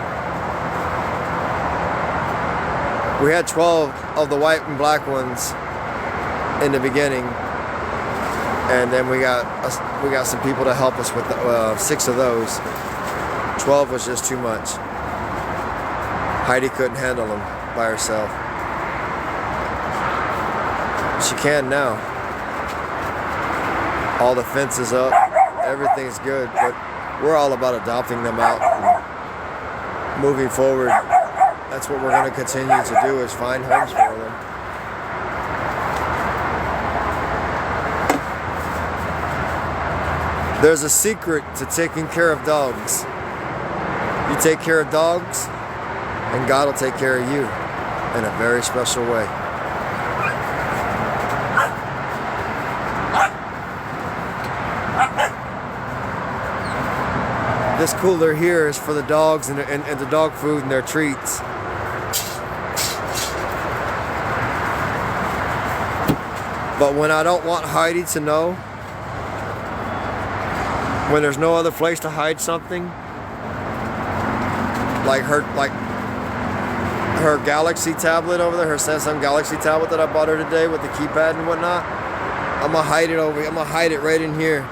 We had 12 of the white and black ones in the beginning, and then we got some people to help us with 6 of those. 12 was just too much. Heidi couldn't handle them by herself. She can now. All the fences up, everything's good, but we're all about adopting them out and moving forward. That's what we're going to continue to do, is find homes for them. There's a secret to taking care of dogs. You take care of dogs, and God will take care of you in a very special way. This cooler here is for the dogs and the dog food and their treats. But when I don't want Heidi to know, when there's no other place to hide something, like her Galaxy tablet over there, her Samsung Galaxy tablet that I bought her today with the keypad and whatnot, I'm gonna hide it over here. I'm gonna hide it right in here,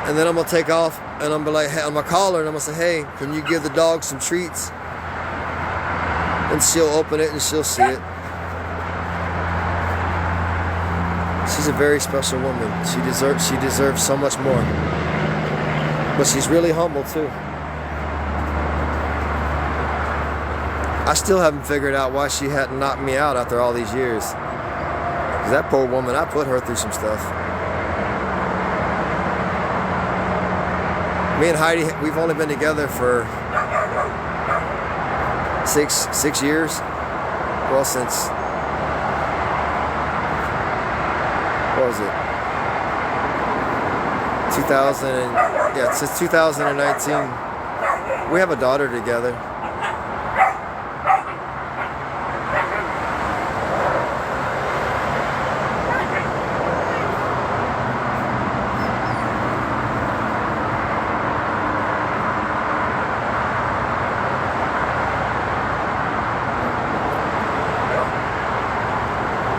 and then I'm gonna take off and I'm gonna be like, hey, I'm gonna call her and I'm gonna say, hey, can you give the dog some treats? And she'll open it and she'll see it. She's a very special woman. She deserves so much more. But she's really humble too. I still haven't figured out why she hadn't knocked me out after all these years. 'Cause that poor woman, I put her through some stuff. Me and Heidi, we've only been together for six years. Well, since, what was it? 2000, since 2019. We have a daughter together.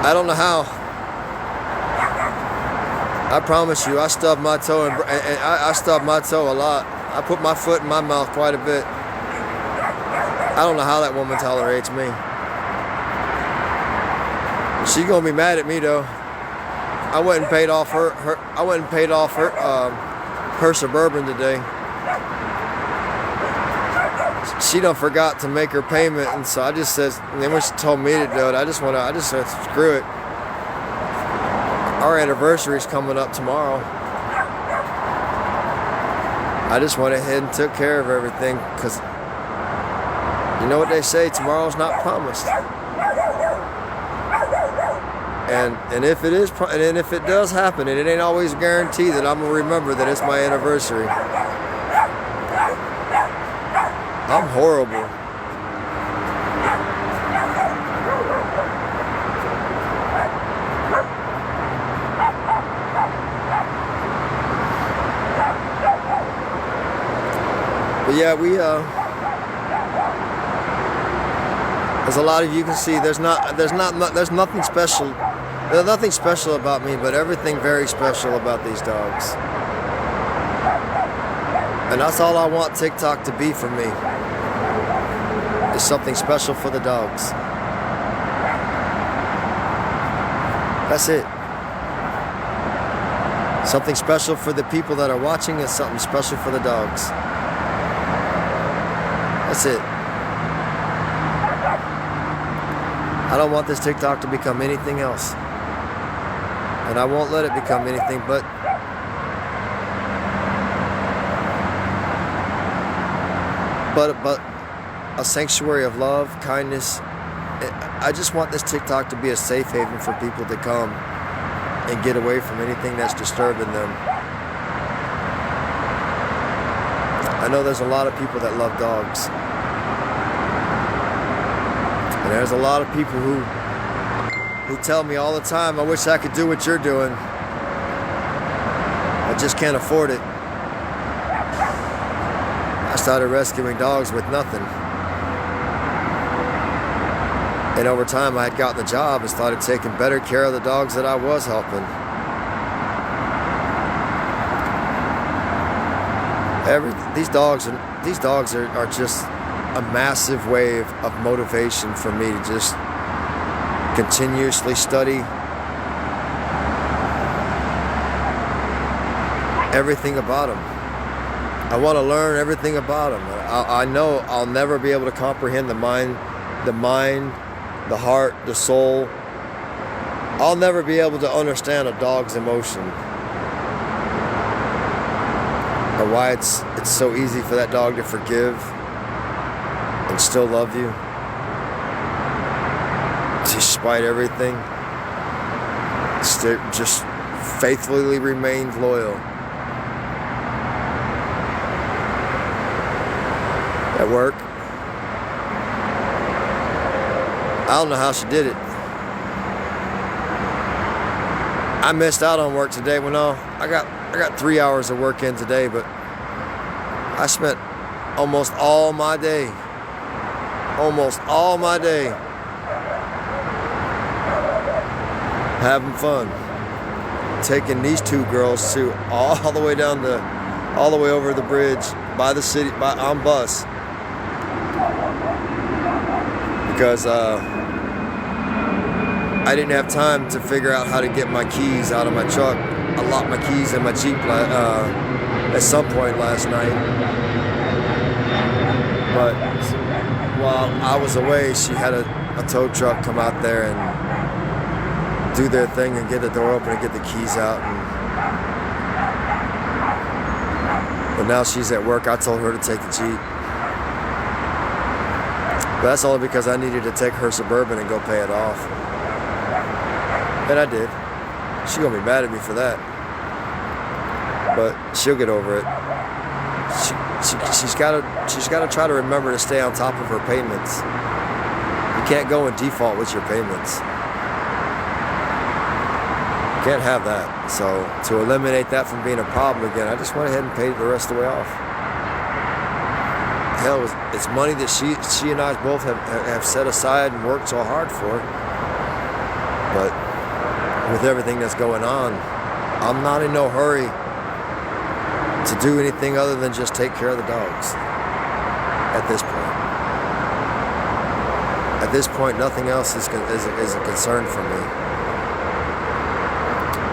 I don't know how. I promise you, I stubbed my toe, and I stubbed my toe a lot. I put my foot in my mouth quite a bit. I don't know how that woman tolerates me. She's gonna be mad at me though. I went and paid off her Suburban today. She done forgot to make her payment, and so I just said, and then when she told me to do it, I just said, screw it. Our anniversary's coming up tomorrow. I just went ahead and took care of everything, because you know what they say, tomorrow's not promised. And if it is, and if it does happen, and it ain't always guaranteed that I'm gonna remember that it's my anniversary. I'm horrible. yeah, as a lot of you can see, there's nothing special. There's nothing special about me, but everything very special about these dogs. And that's all I want TikTok to be for me. Is something special for the dogs. That's it. Something special for the people that are watching and something special for the dogs. That's it. I don't want this TikTok to become anything else. And I won't let it become anything but a sanctuary of love, kindness. I just want this TikTok to be a safe haven for people to come and get away from anything that's disturbing them. I know there's a lot of people that love dogs. And there's a lot of people who tell me all the time, I wish I could do what you're doing. I just can't afford it. I started rescuing dogs with nothing. And over time, I had gotten the job and started taking better care of the dogs that I was helping. These dogs are just a massive wave of motivation for me to just continuously study everything about them. I want to learn everything about them. I know I'll never be able to comprehend the mind, the heart, the soul. I'll never be able to understand a dog's emotion. Or why it's so easy for that dog to forgive and still love you. Despite everything. Just faithfully remained loyal. At work. I don't know how she did it. I missed out on work today. Well, no, I got 3 hours of work in today, but I spent almost all my day having fun, taking these two girls to all the way over the bridge by the city on bus, because I didn't have time to figure out how to get my keys out of my truck. I locked my keys in my Jeep at some point last night. But while I was away, she had a tow truck come out there and do their thing and get the door open and get the keys out. But now she's at work. I told her to take the Jeep. But that's only because I needed to take her Suburban and go pay it off. And I did. She's gonna be mad at me for that. But she'll get over it. She's gotta try to remember to stay on top of her payments. You can't go in default with your payments. Can't have that. So to eliminate that from being a problem again, I just went ahead and paid it the rest of the way off. Hell, it's money that she and I both have set aside and worked so hard for. But with everything that's going on, I'm not in no hurry to do anything other than just take care of the dogs at this point. At this point, nothing else is a concern for me.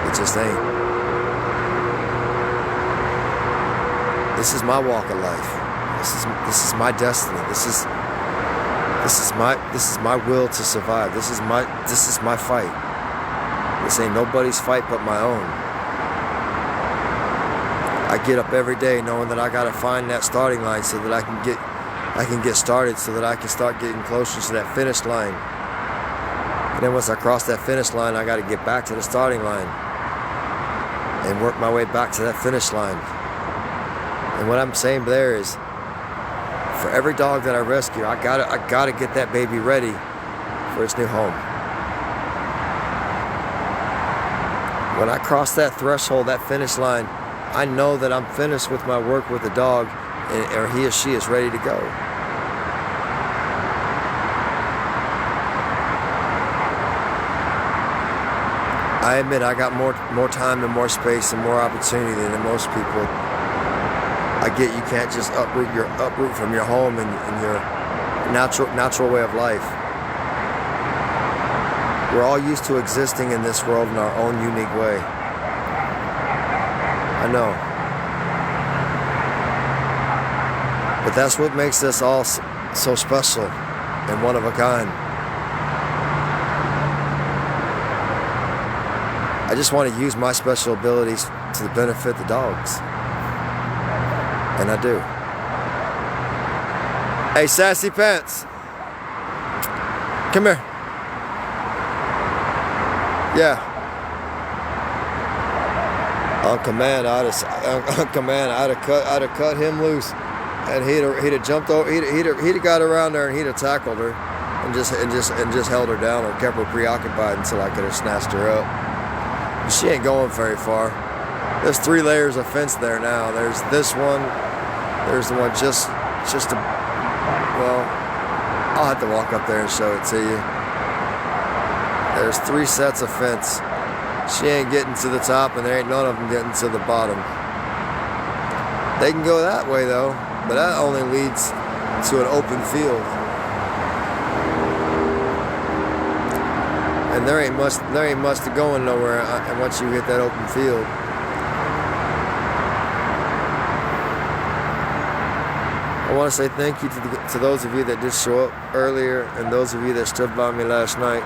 It just ain't. This is my walk of life. This is my destiny. This is my will to survive. This is my fight. This ain't nobody's fight but my own. I get up every day knowing that I gotta find that starting line so that I can get started, so that I can start getting closer to that finish line. And then once I cross that finish line, I gotta get back to the starting line and work my way back to that finish line. And what I'm saying there is, for every dog that I rescue, I gotta get that baby ready for its new home. When I cross that threshold, that finish line, I know that I'm finished with my work with the dog, or he or she is ready to go. I admit I got more time and more space and more opportunity than most people. I get you can't just uproot from your home and your natural way of life. We're all used to existing in this world in our own unique way. I know. But that's what makes us all so special and one of a kind. I just want to use my special abilities to benefit the dogs. And I do. Hey, Sassy Pants. Come here. Yeah. On command, I'd have cut him loose, and he'd have jumped over. He'd have got around there and he'd have tackled her, and just held her down or kept her preoccupied until I could have snatched her up. But she ain't going very far. There's 3 layers of fence there now. There's this one. There's the one just well, I'll have to walk up there and show it to you. There's 3 sets of fence. She ain't getting to the top, and there ain't none of them getting to the bottom. They can go that way though, but that only leads to an open field. And there ain't much to going nowhere once you hit that open field. I want to say thank you to those of you that did show up earlier, and those of you that stood by me last night.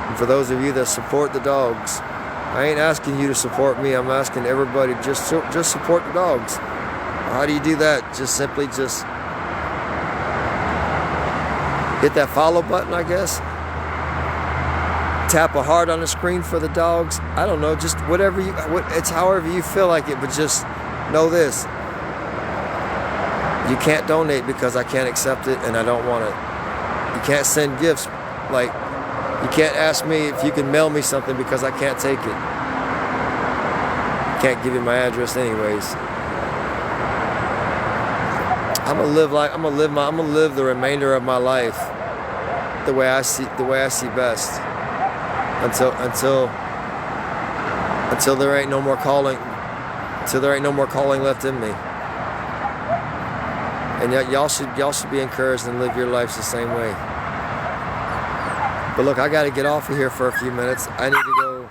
And for those of you that support the dogs, I ain't asking you to support me. I'm asking everybody just support the dogs. How do you do that? Just simply hit that follow button, I guess. Tap a heart on the screen for the dogs. I don't know, just it's however you feel like it, but just know this. You can't donate because I can't accept it and I don't want it. You can't send gifts. Like, you can't ask me if you can mail me something because I can't take it. Can't give you my address anyways. I'm gonna live the remainder of my life the way I see best. Until there ain't no more calling. Until there ain't no more calling left in me. And y'all should be encouraged and live your lives the same way. But look, I got to get off of here for a few minutes. I need to go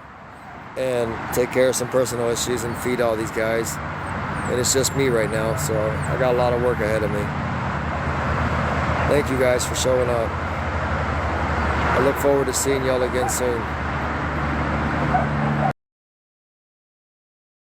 and take care of some personal issues and feed all these guys. And it's just me right now, so I got a lot of work ahead of me. Thank you guys for showing up. I look forward to seeing y'all again soon.